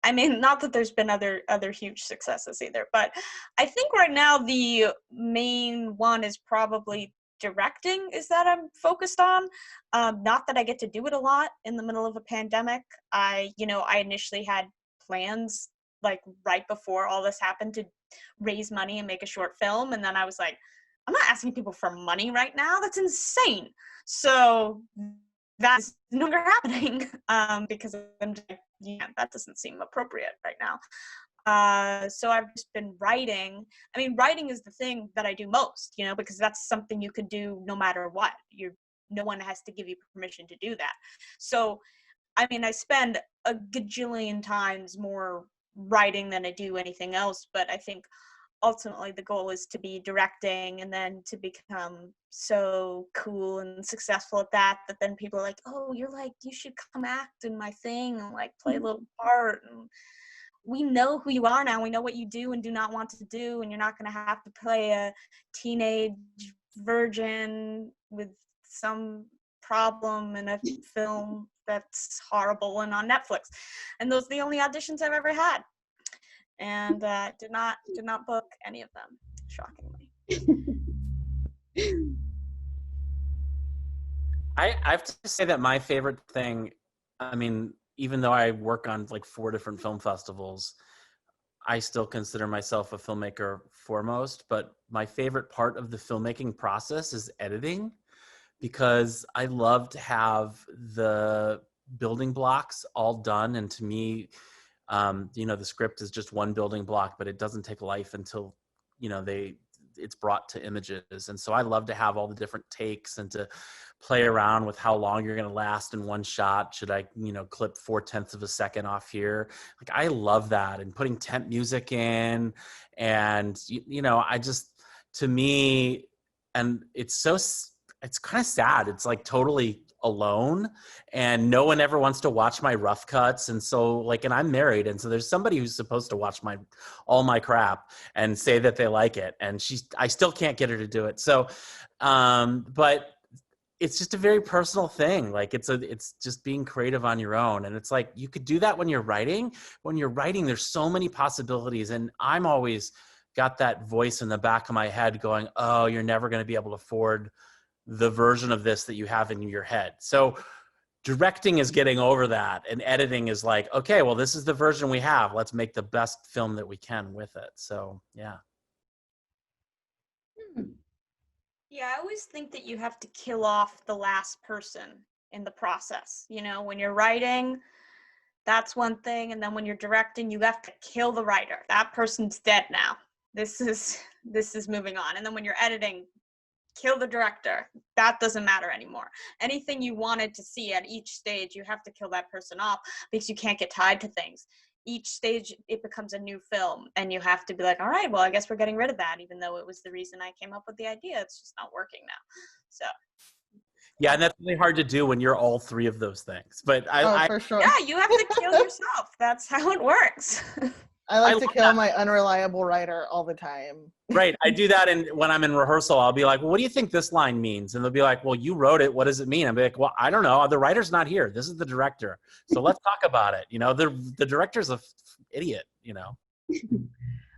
I mean, not that there's been other huge successes either, but I think right now the main one is probably directing is that I'm focused on. Not that I get to do it a lot in the middle of a pandemic. I initially had plans like right before all this happened to raise money and make a short film. And then I was like, I'm not asking people for money right now. That's insane. So that's no longer happening because I'm just like, yeah, that doesn't seem appropriate right now. So I've just been writing. I mean, writing is the thing that I do most, because that's something you could do no matter what. No one has to give you permission to do that. So, I mean, I spend a gajillion times more writing than I do anything else, but I think ultimately the goal is to be directing and then to become so cool and successful at that then people are like, oh, you should come act in my thing and like play a little part. And we know who you are now. We know what you do and do not want to do, and you're not going to have to play a teenage virgin with some problem in a film that's horrible and on Netflix. And those are the only auditions I've ever had, and did not book any of them, shockingly.
I have to say that my favorite thing, I mean, even though I work on like 4 different film festivals, I still consider myself a filmmaker foremost, but my favorite part of the filmmaking process is editing, because I love to have the building blocks all done. And to me, the script is just one building block, but it doesn't take life until, it's brought to images. And so I love to have all the different takes and to play around with how long you're going to last in one shot. Should I, clip 0.4 of a second off here? Like, I love that, and putting temp music in, and, to me, and it's kind of sad. It's like totally alone, and no one ever wants to watch my rough cuts. And so and I'm married. And so there's somebody who's supposed to watch all my crap and say that they like it. And I still can't get her to do it. So, but it's just a very personal thing. Like it's just being creative on your own. And it's like, you could do that when you're writing. When you're writing, there's so many possibilities. And I'm always got that voice in the back of my head going, oh, you're never going to be able to afford the version of this that you have in your head. So directing is getting over that, and editing is like, okay, well, this is the version we have. Let's make the best film that we can with it. So, yeah.
Yeah, I always think that you have to kill off the last person in the process. You know, when you're writing, that's one thing, and then when you're directing, you have to kill the writer. That person's dead now. This is moving on. And then when you're editing, kill the director. That doesn't matter anymore. Anything you wanted to see at each stage, you have to kill that person off because you can't get tied to things. Each stage, it becomes a new film, and you have to be like, all right, well, I guess we're getting rid of that, even though it was the reason I came up with the idea. It's just not working now. So.
Yeah, and that's really hard to do when you're all three of those things. But
for sure.
Yeah, you have to kill yourself. That's how it works.
I like to kill my unreliable writer all the time.
Right. I do that when I'm in rehearsal. I'll be like, well, what do you think this line means? And they'll be like, well, you wrote it. What does it mean? I'll be like, well, I don't know. The writer's not here. This is the director. So let's talk about it. You know, the director's a idiot, you know.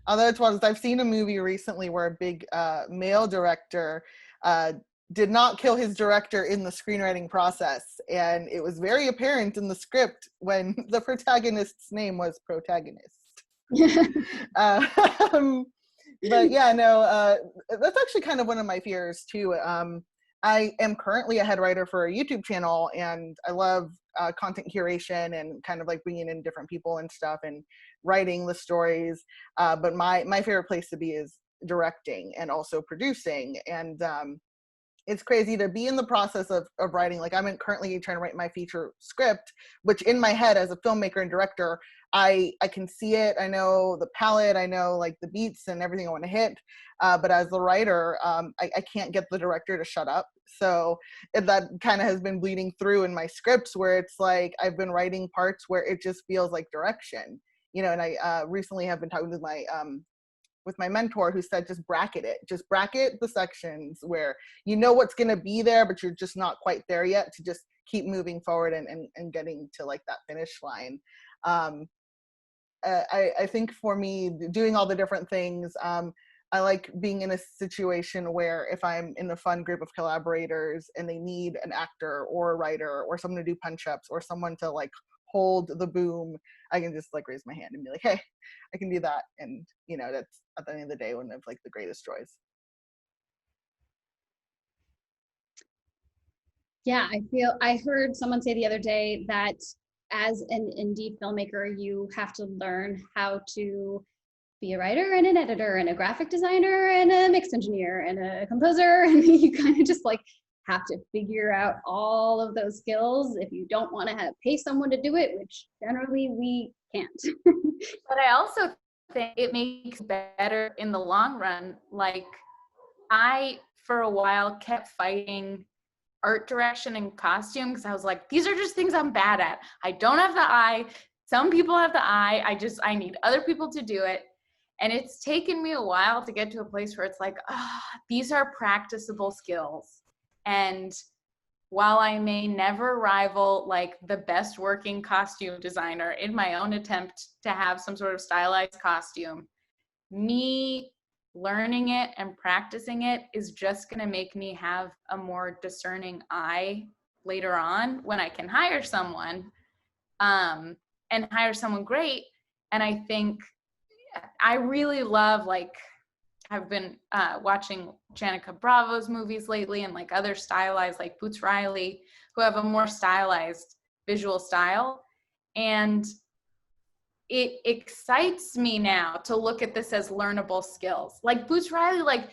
Although it's was, I've seen a movie recently where a big male director did not kill his director in the screenwriting process. And it was very apparent in the script when the protagonist's name was Protagonist. But yeah, no, that's actually kind of one of my fears too. I am currently a head writer for a YouTube channel, and I love content curation and kind of like bringing in different people and stuff and writing the stories. But my favorite place to be is directing and also producing. And it's crazy to be in the process of writing. Like I'm currently trying to write my feature script, which in my head as a filmmaker and director, I can see it. I know the palette, I know like the beats and everything I want to hit. But as a writer, I can't get the director to shut up. So that kind of has been bleeding through in my scripts where it's like, I've been writing parts where it just feels like direction, you know, and I recently have been talking with my mentor who said, just bracket the sections where you know what's going to be there, but you're just not quite there yet, to just keep moving forward and getting to like that finish line. I think for me, doing all the different things, I like being in a situation where if I'm in a fun group of collaborators and they need an actor or a writer or someone to do punch-ups or someone to like hold the boom, I can just like raise my hand and be like, hey, I can do that. And you know, that's at the end of the day one of like the greatest joys.
Yeah, I heard someone say the other day that as an indie filmmaker, you have to learn how to be a writer and an editor and a graphic designer and a mix engineer and a composer. And you kind of just like have to figure out all of those skills if you don't want to pay someone to do it, which generally we can't.
But I also think it makes better in the long run. Like I, for a while, kept fighting art direction and costume because I was like, these are just things I'm bad at. I don't have the eye. Some people have the eye. I need other people to do it. And it's taken me a while to get to a place where it's like, these are practicable skills. And while I may never rival like the best working costume designer in my own attempt to have some sort of stylized costume, me learning it and practicing it is just going to make me have a more discerning eye later on when I can hire someone and hire someone great. And I think I really love, like, I've been watching Janica Bravo's movies lately and like other stylized, like Boots Riley, who have a more stylized visual style. And it excites me now to look at this as learnable skills. Like Boots Riley, like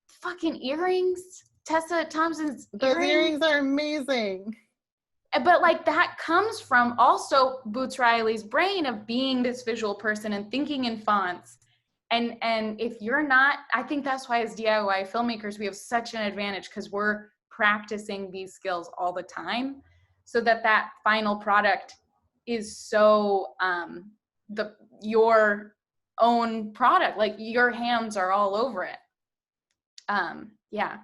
fucking earrings, Tessa Thompson's
Those earrings are amazing.
But like that comes from also Boots Riley's brain of being this visual person and thinking in fonts. And if you're not, I think that's why as DIY filmmakers, we have such an advantage because we're practicing these skills all the time so that final product is so your own product, like your hands are all over it. Yeah.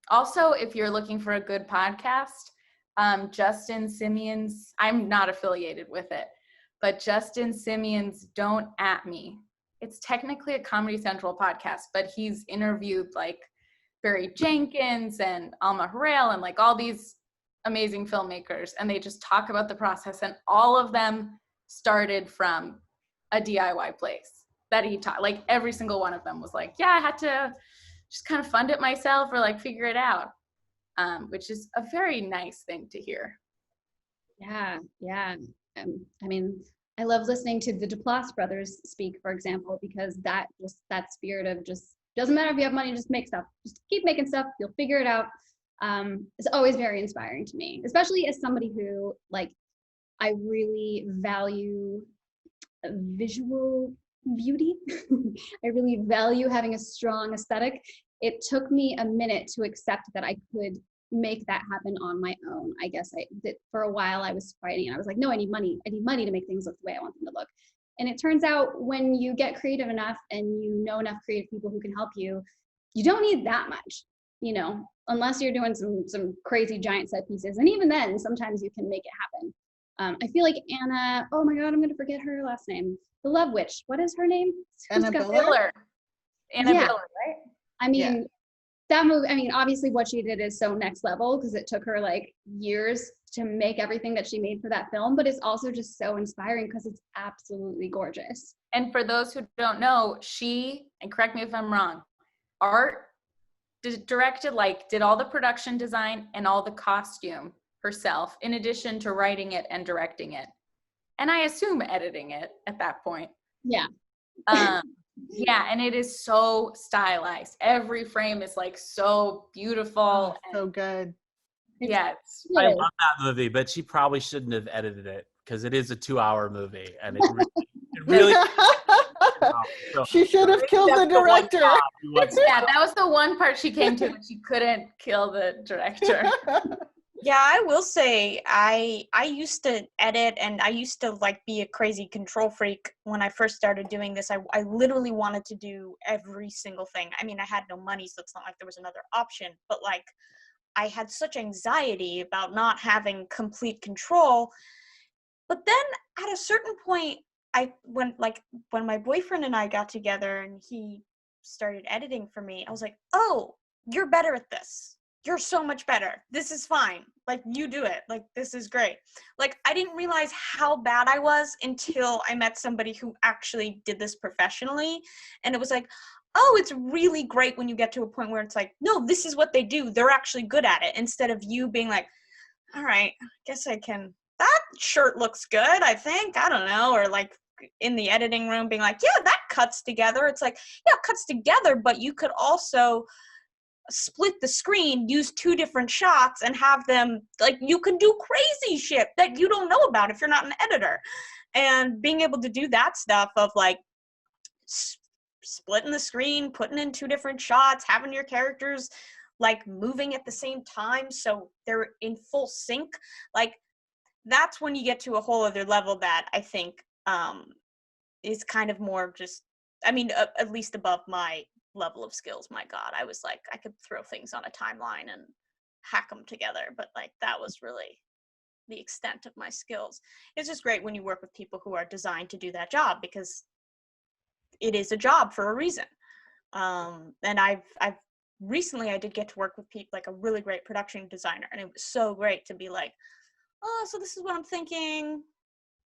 Also, if you're looking for a good podcast, Justin Simeon's, I'm not affiliated with it, but Justin Simeon's Don't At Me. It's technically a Comedy Central podcast, but he's interviewed like Barry Jenkins and Alma Harrell and like all these amazing filmmakers, and they just talk about the process, and all of them started from a DIY place that he taught. Like every single one of them was like, yeah, I had to just kind of fund it myself or like figure it out, which is a very nice thing to hear.
Yeah. I mean, I love listening to the Duplass brothers speak, for example, because that spirit of just doesn't matter if you have money, just make stuff. Just keep making stuff. You'll figure it out. It's always very inspiring to me, especially as somebody who, like, I really value visual beauty. I really value having a strong aesthetic. It took me a minute to accept that I could make that happen on my own. I guess I did for a while. I was fighting and I was like, no, I need money. I need money to make things look the way I want them to look. And it turns out when you get creative enough and you know enough creative people who can help you, you don't need that much, you know, unless you're doing some crazy giant set pieces. And even then, sometimes you can make it happen. I feel like Anna, oh my God, I'm going to forget her last name. The Love Witch. What is her name?
Anna
Biller. Anna Biller, right?
I mean, that movie, I mean, obviously what she did is so next level because it took her like years to make everything that she made for that film, but it's also just so inspiring because it's absolutely gorgeous.
And for those who don't know, she, and correct me if I'm wrong, did all the production design and all the costume herself, in addition to writing it and directing it. And I assume editing it at that point.
Yeah.
Yeah, and it is so stylized. Every frame is like so beautiful.
So good.
Yeah.
I love that movie, but she probably shouldn't have edited it because it is a 2-hour movie, and it really so,
she should have killed the director.
Yeah, that was the one part she came to, but she couldn't kill the director.
Yeah, I will say I used to edit and I used to like be a crazy control freak when I first started doing this. I literally wanted to do every single thing. I mean, I had no money, so it's not like there was another option, but like I had such anxiety about not having complete control. But then at a certain point, when my boyfriend and I got together and he started editing for me, I was like, oh, you're better at this. You're so much better. This is fine. Like, you do it. Like, this is great. Like, I didn't realize how bad I was until I met somebody who actually did this professionally. And it was like, oh, it's really great when you get to a point where it's like, no, this is what they do. They're actually good at it. Instead of you being like, all right, I guess I can, that shirt looks good, I think. I don't know. Or like in the editing room being like, yeah, that cuts together. It's like, yeah, it cuts together, but you could also split the screen, use 2 different shots and have them, like, you can do crazy shit that you don't know about if you're not an editor. And being able to do that stuff of like splitting the screen, putting in 2 different shots, having your characters like moving at the same time so they're in full sync, like that's when you get to a whole other level that I think is kind of more just, I mean, at least above my level of skills. My God, I was like, I could throw things on a timeline and hack them together, but like that was really the extent of my skills. It's just great when you work with people who are designed to do that job, because it is a job for a reason. And I've recently I did get to work with people, like a really great production designer, and it was so great to be like, oh, so this is what I'm thinking,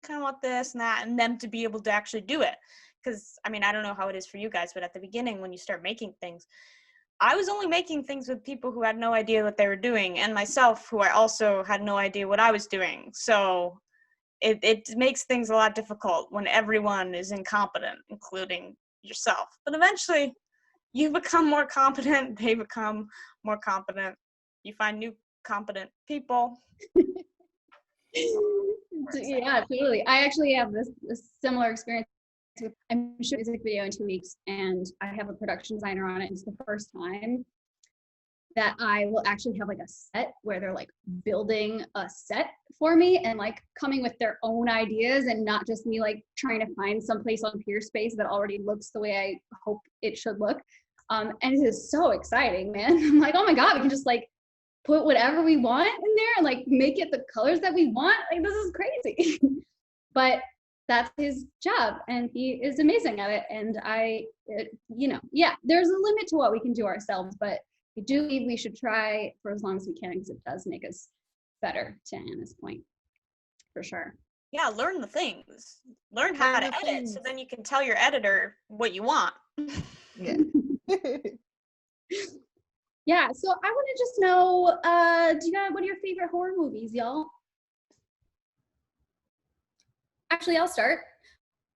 kind of want this and that, and them to be able to actually do it. Because, I mean, I don't know how it is for you guys, but at the beginning when you start making things, I was only making things with people who had no idea what they were doing, and myself, who I also had no idea what I was doing. So it makes things a lot difficult when everyone is incompetent, including yourself. But eventually, you become more competent, they become more competent, you find new competent people.
Yeah, totally. I actually have this similar experience. I'm shooting a music video in 2 weeks, and I have a production designer on it. It's the first time that I will actually have like a set where they're like building a set for me and like coming with their own ideas, and not just me like trying to find someplace on Peerspace that already looks the way I hope it should look. And it is so exciting, man. I'm like, oh my God, we can just like put whatever we want in there and like make it the colors that we want. Like, this is crazy. But that's his job and he is amazing at it. And there's a limit to what we can do ourselves, but I do believe we should try for as long as we can because it does make us better, to Anna's point, for sure.
Yeah, learn the things. Learn how to edit so then you can tell your editor what you want.
Yeah.
Yeah, so I want to just know, what are your favorite horror movies, y'all? Actually, I'll start.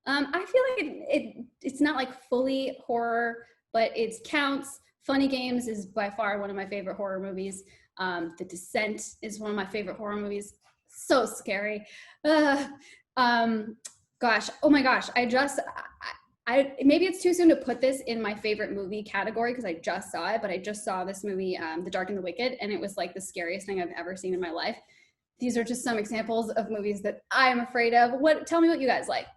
I feel like it's not like fully horror, but it counts. Funny Games is by far one of my favorite horror movies. The Descent is one of my favorite horror movies. So scary. Gosh, oh my gosh, I maybe it's too soon to put this in my favorite movie category because I just saw it, but I just saw this movie, The Dark and the Wicked, and it was like the scariest thing I've ever seen in my life. These are just some examples of movies that I'm afraid of. Tell me what you guys like.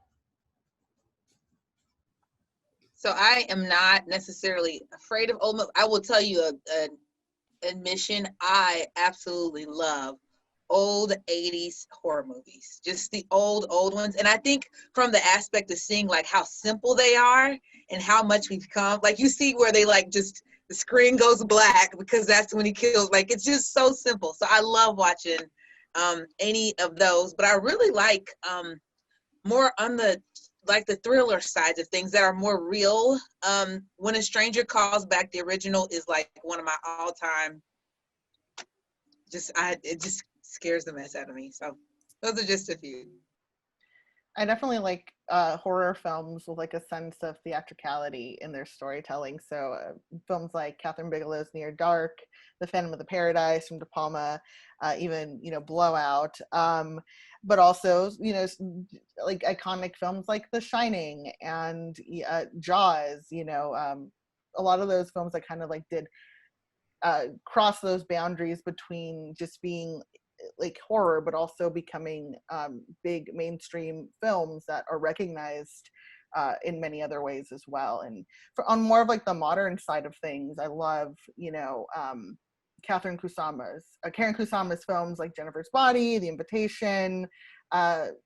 So I am not necessarily afraid of old movies. I will tell you an admission. I absolutely love old 80s horror movies, just the old ones. And I think from the aspect of seeing like how simple they are and how much we've come, like you see where they like just the screen goes black because that's when he kills. Like it's just so simple. So I love watching any of those, but I really like more on the thriller sides of things that are more real. When a Stranger Calls Back, the original, is like one of my all-time. It just scares the mess out of me. So those are just a few.
I definitely like horror films with like a sense of theatricality in their storytelling. So films like Catherine Bigelow's Near Dark, The Phantom of the Paradise from De Palma, even Blowout, but also like iconic films like The Shining and Jaws. A lot of those films that kind of like did cross those boundaries between just being like horror but also becoming big mainstream films that are recognized in many other ways as well. And on more of like the modern side of things, I love Karen Kusama's films like Jennifer's Body, The Invitation, The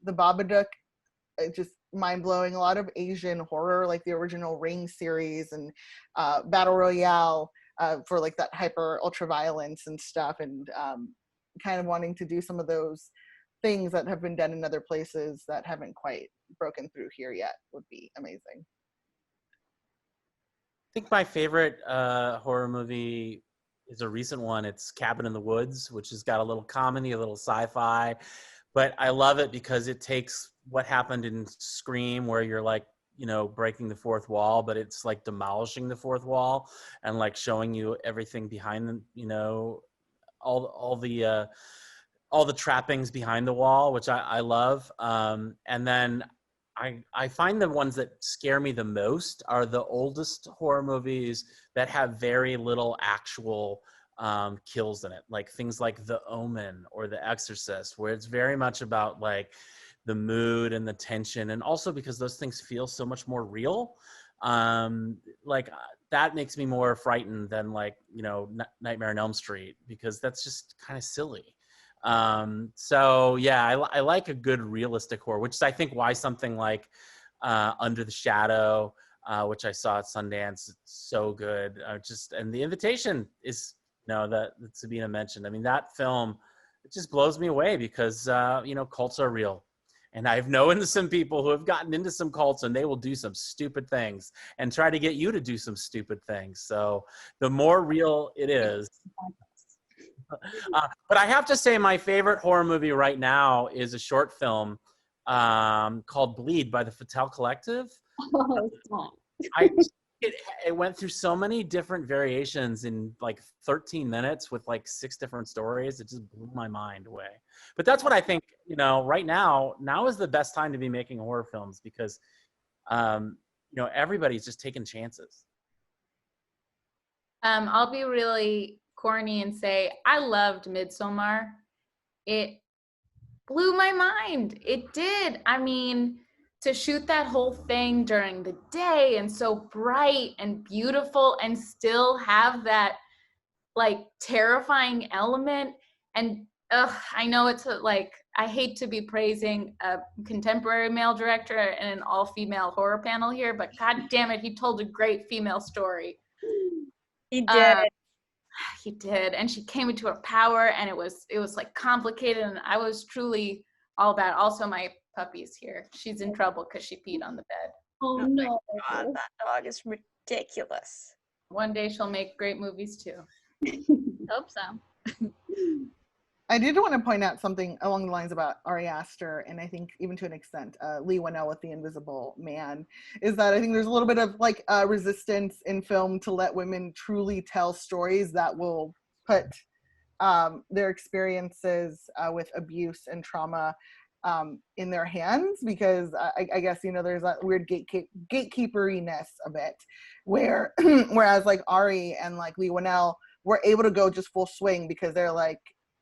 Babadook, just mind-blowing. A lot of Asian horror like the original Ring series and Battle Royale, for like that hyper ultra violence and stuff, and kind of wanting to do some of those things that have been done in other places that haven't quite broken through here yet would be amazing.
I think my favorite horror movie is a recent one. It's Cabin in the Woods, which has got a little comedy, a little sci-fi, but I love it because it takes what happened in Scream, where you're like, breaking the fourth wall, but it's like demolishing the fourth wall and like showing you everything behind them, all the trappings behind the wall, which I love. And then I find the ones that scare me the most are the oldest horror movies that have very little actual kills in it, like things like The Omen or The Exorcist, where it's very much about like the mood and the tension, and also because those things feel so much more real. Like that makes me more frightened than like Nightmare on Elm Street, because that's just kind of silly. So yeah, I like a good realistic horror, which is I think why something like Under the Shadow, which I saw at Sundance, it's so good. And The Invitation is that Sabina mentioned. I mean, that film, it just blows me away because cults are real. And I've known some people who have gotten into some cults and they will do some stupid things and try to get you to do some stupid things. So the more real it is. But I have to say my favorite horror movie right now is a short film called Bleed by the Fatale Collective. It went through so many different variations in like 13 minutes with like 6 different stories. It just blew my mind away. But that's what I think, right now is the best time to be making horror films because, everybody's just taking chances.
I'll be really corny and say I loved Midsommar. It blew my mind. It did. I mean, to shoot that whole thing during the day and so bright and beautiful and still have that like terrifying element. And I know it's like, I hate to be praising a contemporary male director and an all-female horror panel here, but god damn it, he told a great female story.
He did.
He did, and she came into her power, and it was like complicated, and I was truly all about. Also, my puppy's here. She's in trouble because she peed on the bed.
Oh no!
God, that dog is ridiculous.
One day she'll make great movies too.
Hope so.
I did want to point out something along the lines about Ari Aster, and I think even to an extent, Leigh Whannell with The Invisible Man, is that I think there's a little bit of like resistance in film to let women truly tell stories that will put their experiences with abuse and trauma in their hands, because I guess, you know, there's that weird gatekeeperiness of it, where whereas like Ari and like Leigh Whannell were able to go just full swing because they're like,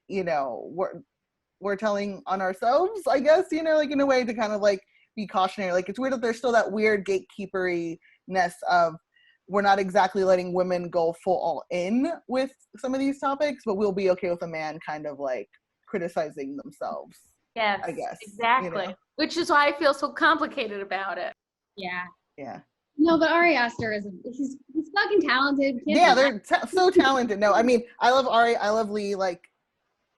you know, we're telling on ourselves, I guess, you know, like in a way to kind of like be cautionary. Like it's weird that there's still that weird gatekeeperiness of we're not exactly letting women go full all in with some of these topics, but we'll be okay with a man kind of like criticizing themselves.
Yes,
I guess.
exactly.
You know?
Which is why I feel so complicated about it.
Yeah.
Yeah.
No, but Ari Aster he's fucking talented.
Yeah, they're so talented. No, I mean, I love Ari. I love Leigh. Like,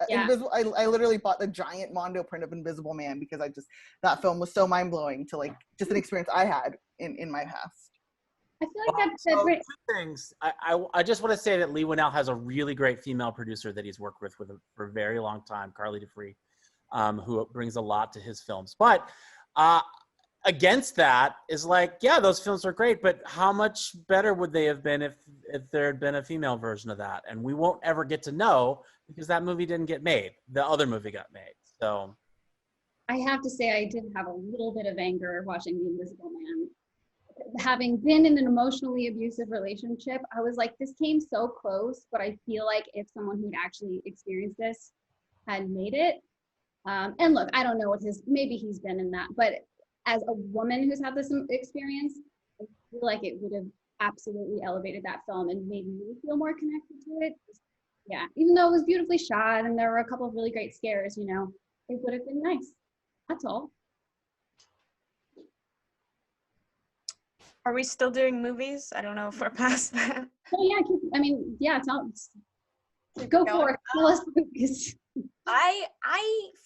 Yeah.
Invisible. I literally bought the giant Mondo print of Invisible Man because that film was so mind blowing to like just an experience I had in my past.
I feel like that's
So
great.
two things. I just want to say that Leigh Whannell has a really great female producer that he's worked with for a very long time, Carly DeFree, who brings a lot to his films. But against that is like, yeah, those films are great, but how much better would they have been if there had been a female version of that? And we won't ever get to know because that movie didn't get made. The other movie got made. So
I have to say I did have a little bit of anger watching The Invisible Man. Having been in an emotionally abusive relationship, I was like, this came so close, but I feel like if someone who'd actually experienced this had made it, and look, I don't know maybe he's been in that, but as a woman who's had this experience, I feel like it would have absolutely elevated that film and made me feel more connected to it. Yeah, even though it was beautifully shot and there were a couple of really great scares, you know, it would have been nice. That's all.
Are we still doing movies? I don't know if we're past that.
Oh yeah, go for it. Tell us the movies.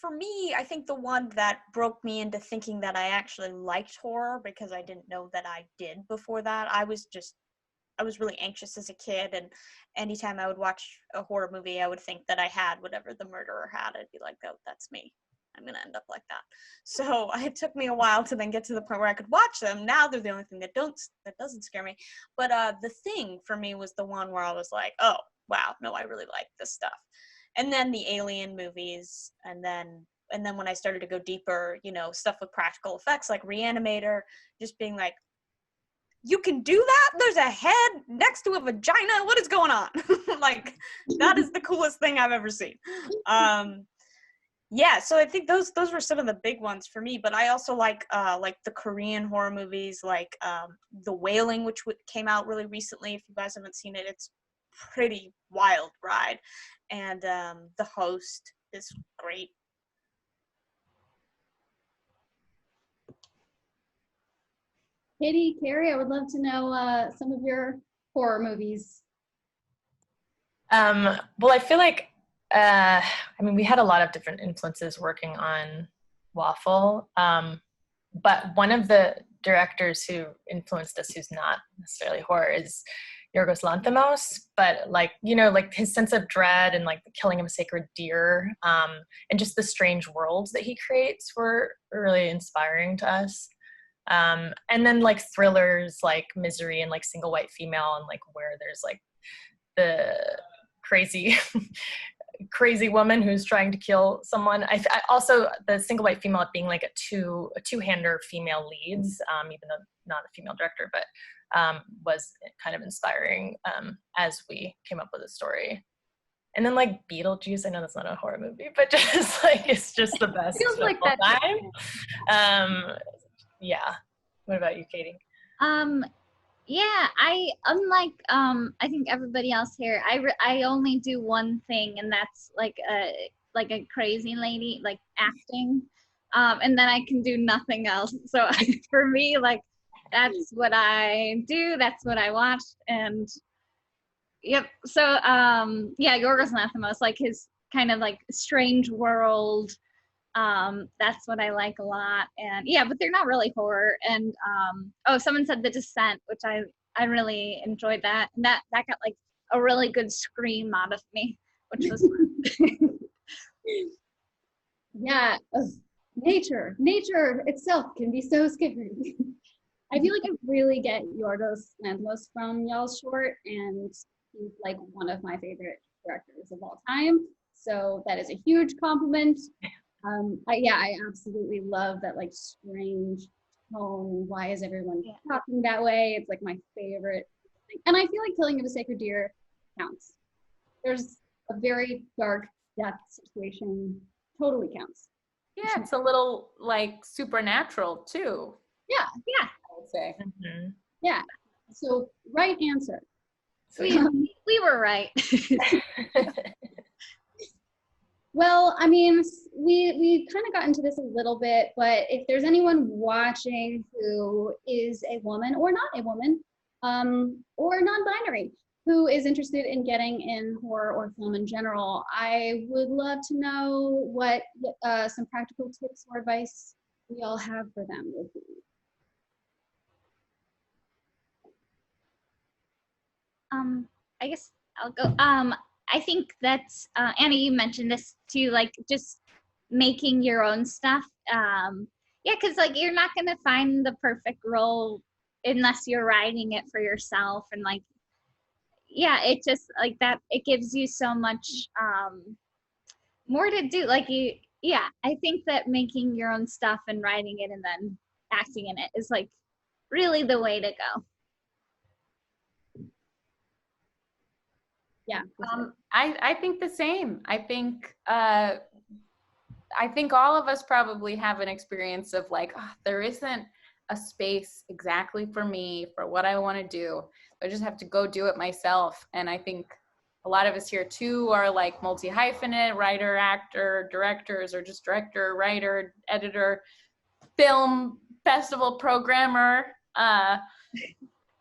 For me, I think the one that broke me into thinking that I actually liked horror, because I didn't know that I did before that. I was really anxious as a kid, and anytime I would watch a horror movie, I would think that I had whatever the murderer had. I'd be like, oh, that's me. I'm gonna end up like that. So it took me a while to then get to the point where I could watch them. Now they're the only thing that doesn't scare me. But The Thing for me was the one where I was like, oh wow, no, I really like this stuff. And then the Alien movies, and then when I started to go deeper, you know, stuff with practical effects like Reanimator, just being like, you can do that? There's a head next to a vagina? What is going on? Like, that is the coolest thing I've ever seen. Yeah, so I think those were some of the big ones for me, but I also like the Korean horror movies, like The Wailing, which came out really recently. If you guys haven't seen it, it's pretty wild ride. And The Host is great.
Katie, Kerry, I would love to know some of your horror movies.
Well, I feel like, we had a lot of different influences working on Waffle, but one of the directors who influenced us, who's not necessarily horror, is Yorgos Lanthimos, but like, you know, like his sense of dread and like the killing of a sacred deer, and just the strange worlds that he creates were really inspiring to us. And then like thrillers like Misery and like Single White Female, and like where there's like the crazy woman who's trying to kill someone. I also, the Single White Female being like a two-hander female leads, even though not a female director, but was kind of inspiring as we came up with a story. And then like Beetlejuice, I know that's not a horror movie, but just like it's just the best.
Feels like
all
that.
time. Yeah. What about you, Katie?
Yeah, I unlike I think everybody else here, I only do one thing, and that's like a crazy lady, like acting. And then I can do nothing else. So for me, like that's what I do, that's what I watch, and yep. So yeah, Yorgos Lanthimos, like his kind of like strange world, that's what I like a lot. And yeah, but they're not really horror. And oh, someone said The Descent, which I really enjoyed that, and that got like a really good scream out of me, which was fun.
Yeah, nature itself can be so scary. I feel like I really get Yorgos Lanthimos from y'all's short, and he's like one of my favorite directors of all time. So that is a huge compliment. I absolutely love that like strange tone. Why is everyone talking that way? It's like my favorite thing. And I feel like Killing of a Sacred Deer counts. There's a very dark death situation, totally counts.
Yeah, it's a little like supernatural too.
Yeah,
I would say.
Mm-hmm.
yeah. So right answer.
We were right.
Well, I mean, we kind of got into this a little bit, but if there's anyone watching who is a woman or not a woman, or non-binary, who is interested in getting in horror or film in general, I would love to know what some practical tips or advice we all have for them would be.
I guess I'll go. I think that's Annie, you mentioned this too, like just making your own stuff. Yeah, because like you're not gonna find the perfect role unless you're writing it for yourself, and like yeah, it just like that, it gives you so much more to do. Like I think that making your own stuff and writing it and then acting in it is like really the way to go.
Yeah.
I think the same. I think all of us probably have an experience of like, oh, there isn't a space exactly for me for what I want to do. I just have to go do it myself. And I think a lot of us here too are like multi-hyphenate, writer, actor, directors, or just director, writer, editor, film festival programmer.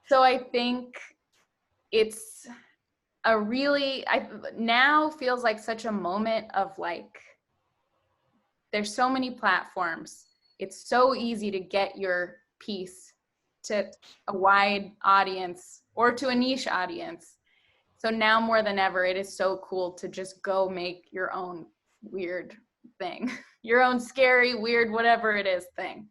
So I think it's a really, now feels like such a moment of like, there's so many platforms. It's so easy to get your piece to a wide audience or to a niche audience. So now more than ever, it is so cool to just go make your own weird thing, your own scary, weird, whatever it is thing.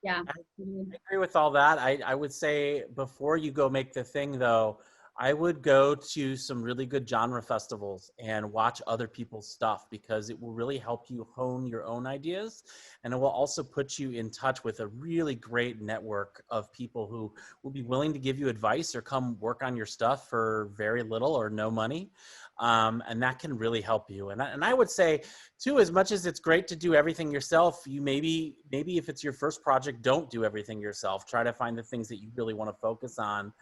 Yeah.
I agree with all that. I would say before you go make the thing though, I would go to some really good genre festivals and watch other people's stuff, because it will really help you hone your own ideas. And it will also put you in touch with a really great network of people who will be willing to give you advice or come work on your stuff for very little or no money. And that can really help you. And I would say too, as much as it's great to do everything yourself, you maybe if it's your first project, don't do everything yourself. Try to find the things that you really want to focus on.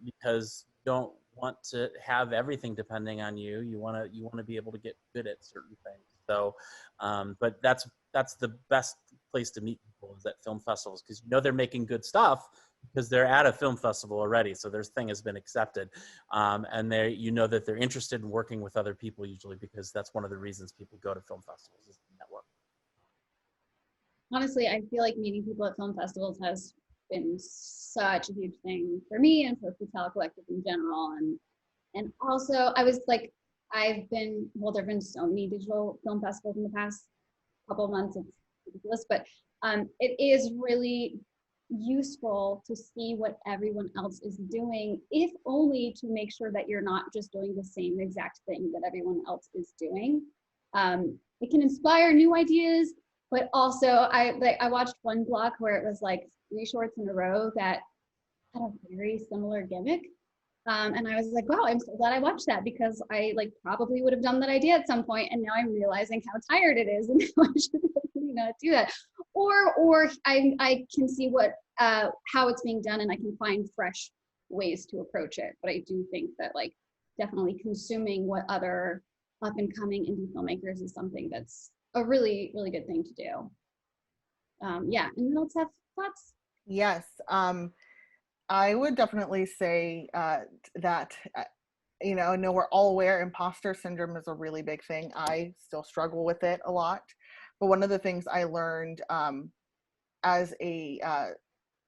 Because you don't want to have everything depending on you. You want to be able to get good at certain things. So, but that's the best place to meet people, is at film festivals, because you know they're making good stuff because they're at a film festival already. So their thing has been accepted, and you know that they're interested in working with other people usually, because that's one of the reasons people go to film festivals, is the network.
Honestly, I feel like meeting people at film festivals has been such a huge thing for me and for Peele Collective in general. And also I was like, there've been so many digital film festivals in the past couple of months, it's ridiculous, but it is really useful to see what everyone else is doing, if only to make sure that you're not just doing the same exact thing that everyone else is doing. It can inspire new ideas, but also I watched one block where it was like 3 shorts in a row that had a very similar gimmick. And I was like, wow, I'm so glad I watched that, because I like probably would have done that idea at some point, and now I'm realizing how tired it is, and now I should definitely not do that. Or I can see what how it's being done, and I can find fresh ways to approach it. But I do think that like definitely consuming what other up and coming indie filmmakers is something that's a really, really good thing to do. Yeah, anyone else have thoughts?
Yes. I would definitely say that, you know, I know we're all aware imposter syndrome is a really big thing. I still struggle with it a lot. But one of the things I learned as a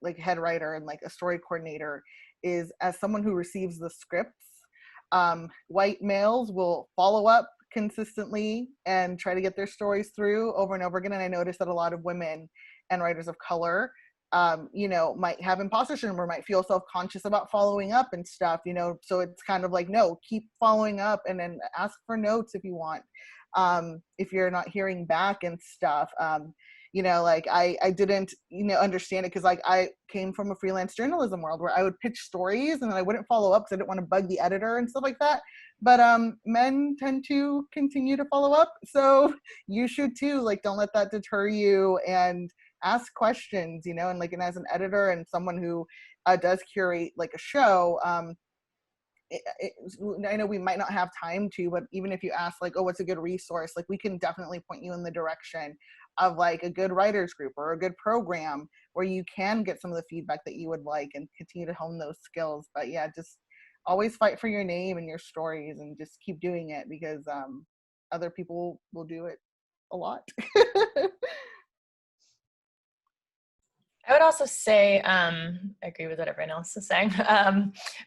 like head writer and like a story coordinator is, as someone who receives the scripts, white males will follow up consistently and try to get their stories through over and over again. And I noticed that a lot of women and writers of color, you know, might have imposter syndrome or might feel self-conscious about following up and stuff, you know, so it's kind of like, no, keep following up, and then ask for notes if you want, if you're not hearing back and stuff. You know, like I didn't, you know, understand it, because like I came from a freelance journalism world where I would pitch stories and then I wouldn't follow up because I didn't want to bug the editor and stuff like that. But men tend to continue to follow up, so you should too. Like, don't let that deter you, and ask questions, you know. And like, and as an editor and someone who does curate like a show, I know we might not have time to, but even if you ask like, oh, what's a good resource, like we can definitely point you in the direction of like a good writers group or a good program where you can get some of the feedback that you would like and continue to hone those skills. But yeah, just always fight for your name and your stories, and just keep doing it, because other people will do it a lot.
I would also say, I agree with what everyone else is saying,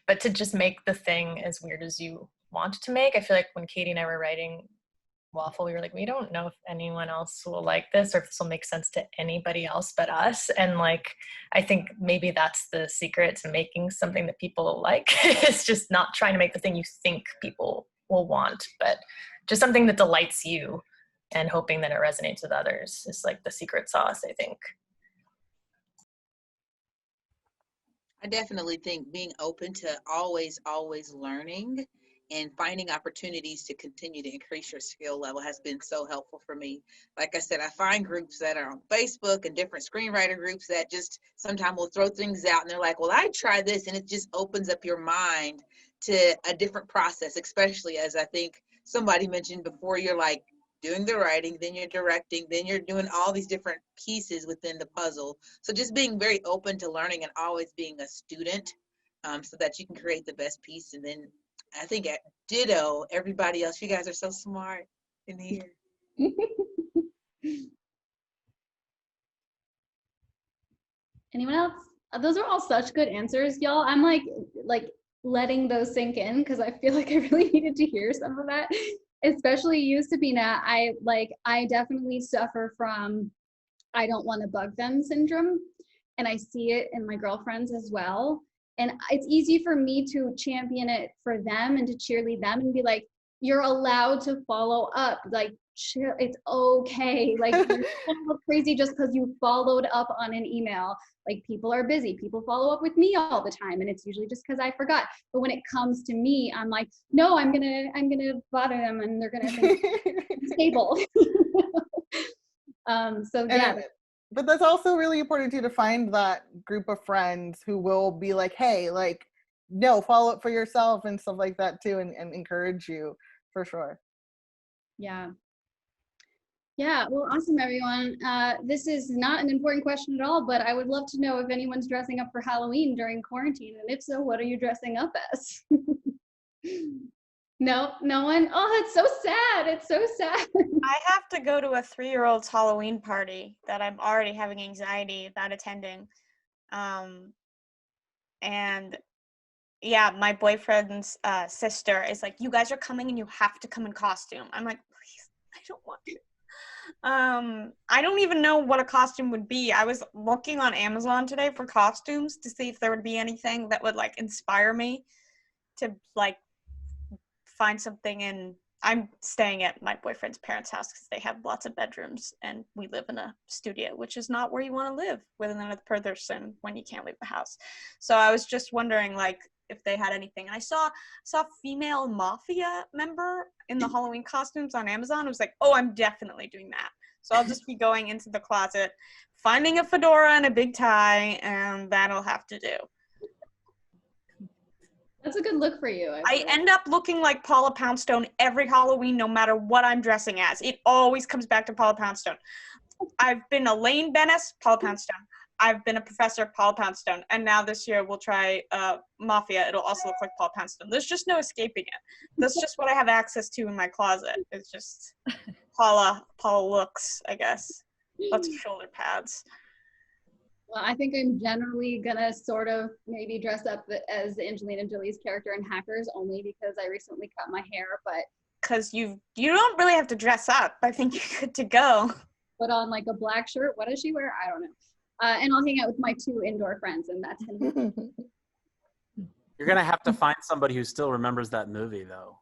but to just make the thing as weird as you want it to make. I feel like when Katie and I were writing Waffle, we were like, we don't know if anyone else will like this or if this will make sense to anybody else but us. And like, I think maybe that's the secret to making something that people like. It's just not trying to make the thing you think people will want, but just something that delights you, and hoping that it resonates with others is like the secret sauce, I think.
I definitely think being open to always learning and finding opportunities to continue to increase your skill level has been so helpful for me. Like I said, I find groups that are on Facebook and different screenwriter groups that just sometimes will throw things out and they're like, well, I try this, and it just opens up your mind to a different process, especially as I think somebody mentioned before, you're like doing the writing, then you're directing, then you're doing all these different pieces within the puzzle. So just being very open to learning and always being a student, so that you can create the best piece. And then I think at ditto, everybody else, you guys are so smart in here.
Anyone else? Those are all such good answers, y'all. I'm like letting those sink in, because I feel like I really needed to hear some of that. Especially you, Sabina. I definitely suffer from I don't want to bug them syndrome, and I see it in my girlfriends as well. And it's easy for me to champion it for them and to cheerlead them and be like, you're allowed to follow up. Like, it's okay. Like, you're gonna look crazy just because you followed up on an email. Like, people are busy. People follow up with me all the time, and it's usually just because I forgot. But when it comes to me, I'm like, no, I'm gonna bother them, and they're gonna think it's stable. So yeah.
But that's also really important too, to find that group of friends who will be like, hey, like, no, follow up for yourself and stuff like that too, and encourage you, for sure.
Yeah. Yeah, well, awesome, everyone. This is not an important question at all, but I would love to know if anyone's dressing up for Halloween during quarantine, and if so, what are you dressing up as? No one? Oh, it's so sad. It's so sad.
I have to go to a 3-year-old's Halloween party that I'm already having anxiety about attending. And yeah, my boyfriend's sister is like, you guys are coming and you have to come in costume. I'm like, please, I don't want to. I don't even know what a costume would be. I was looking on Amazon today for costumes to see if there would be anything that would like inspire me to like find something. And I'm staying at my boyfriend's parents' house because they have lots of bedrooms and we live in a studio, which is not where you want to live with another person when you can't leave the house. So I was just wondering, like, if they had anything. And I saw female mafia member in the Halloween costumes on Amazon. I was like, oh, I'm definitely doing that. So I'll just be going into the closet, finding a fedora and a big tie, and that'll have to do.
That's a good look for you.
I end up looking like Paula Poundstone every Halloween, no matter what I'm dressing as. It always comes back to Paula Poundstone. I've been Elaine Bennis, Paula Poundstone. I've been a professor, Paula Poundstone. And now this year we'll try Mafia. It'll also look like Paula Poundstone. There's just no escaping it. That's just what I have access to in my closet. It's just Paula looks, I guess. Lots of shoulder pads.
Well, I think I'm generally gonna sort of maybe dress up as Angelina Jolie's character in Hackers, only because I recently cut my hair, but
because you don't really have to dress up. I think you're good to go.
Put on like a black shirt. What does she wear? I don't know. And I'll hang out with my 2 indoor friends, and that's gonna be
You're gonna have to find somebody who still remembers that movie, though.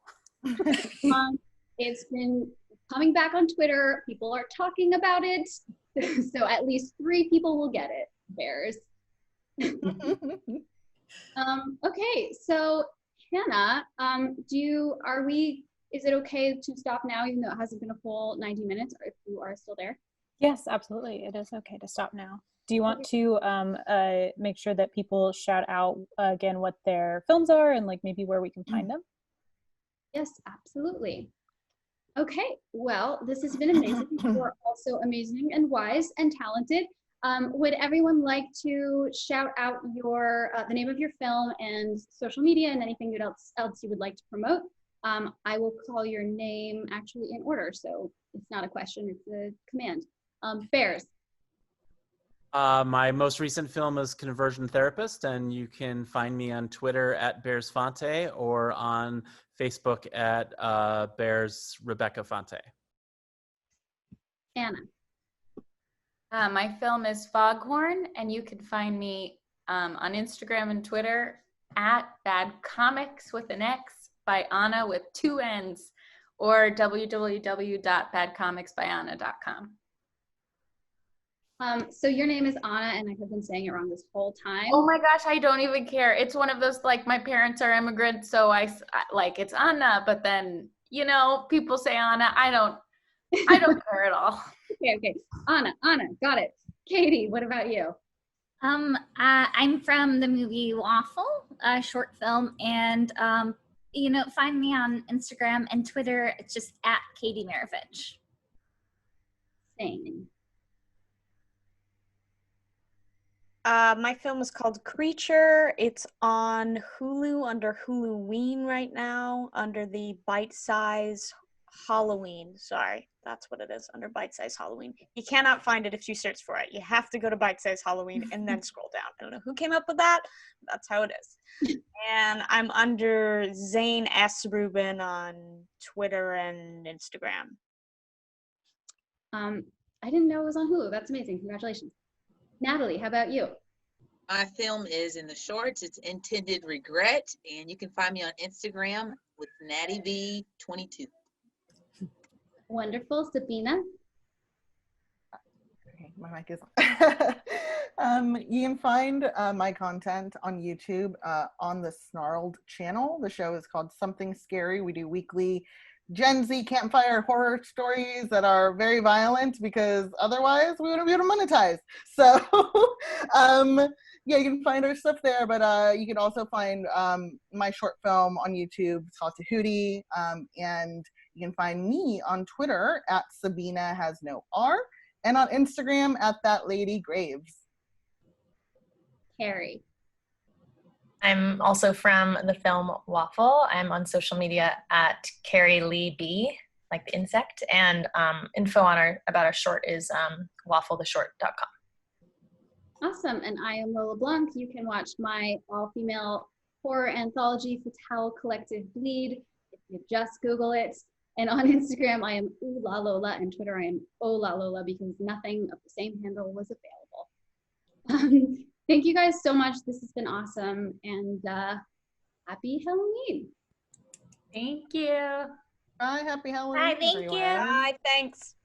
It's been coming back on Twitter. People are talking about it, so at least 3 people will get it. Bears. Okay, so Hannah, is it okay to stop now, even though it hasn't been a full 90 minutes, or if you are still there?
Yes, absolutely. It is okay to stop now. Do you want to make sure that people shout out again what their films are and like maybe where we can find them?
Yes, absolutely. Okay, well, this has been amazing. You are also amazing and wise and talented. Would everyone like to shout out the name of your film and social media and anything else you would like to promote? I will call your name actually in order, so it's not a question, it's a command. Bears.
My most recent film is Conversion Therapist, and you can find me on Twitter at Bears Fonte or on Facebook at Bears Rebecca Fonte.
Anna.
My film is Foghorn, and you can find me on Instagram and Twitter at Bad Comics with an X by Anna with 2 N's, or www.badcomicsbyanna.com.
So your name is Anna, and I have been saying it wrong this whole time.
Oh my gosh, I don't even care. It's one of those, like, my parents are immigrants, so I like, it's Anna, but then, you know, people say Anna. I don't care at all.
Okay. Anna, got it. Katie, what about you?
I'm from the movie Waffle, a short film, and find me on Instagram and Twitter. It's just at Katie Maravich.
Same.
My film is called Creature. It's on Hulu under Huluween right now, under the Bite Size Halloween. Sorry, that's what it is, under Bite Size Halloween. You cannot find it if you search for it. You have to go to Bite Size Halloween and then scroll down. I don't know who came up with that. That's how it is. And I'm under Zane S. Rubin on Twitter and Instagram.
I didn't know it was on Hulu. That's amazing. Congratulations. Natalie, how about you?
My film is in the shorts. It's Intended Regret, and you can find me on Instagram with NattyV22.
Wonderful. Sabina?
Okay, my mic is you can find my content on YouTube on the Snarled channel. The show is called Something Scary. We do weekly Gen Z campfire horror stories that are very violent because otherwise we wouldn't be able to monetize. So yeah, you can find our stuff there, but you can also find my short film on YouTube. It's called Tahuti, and you can find me on Twitter at Sabina has no R, and on Instagram at That Lady Graves.
Carrie.
I'm also from the film Waffle. I'm on social media at Kerry Lee B, like the insect, and info on about our short is waffletheshort.com.
Awesome, and I am Lola Blanc. You can watch my all-female horror anthology, Fatale Collective Bleed, if you just Google it. And on Instagram, I am Ooh La Lola, and Twitter, I am Oh La Lola, because nothing of the same handle was available. Thank you guys so much. This has been awesome, and happy Halloween.
Thank you.
Bye, happy Halloween.
Bye, thank
everyone.
you.
Bye, thanks.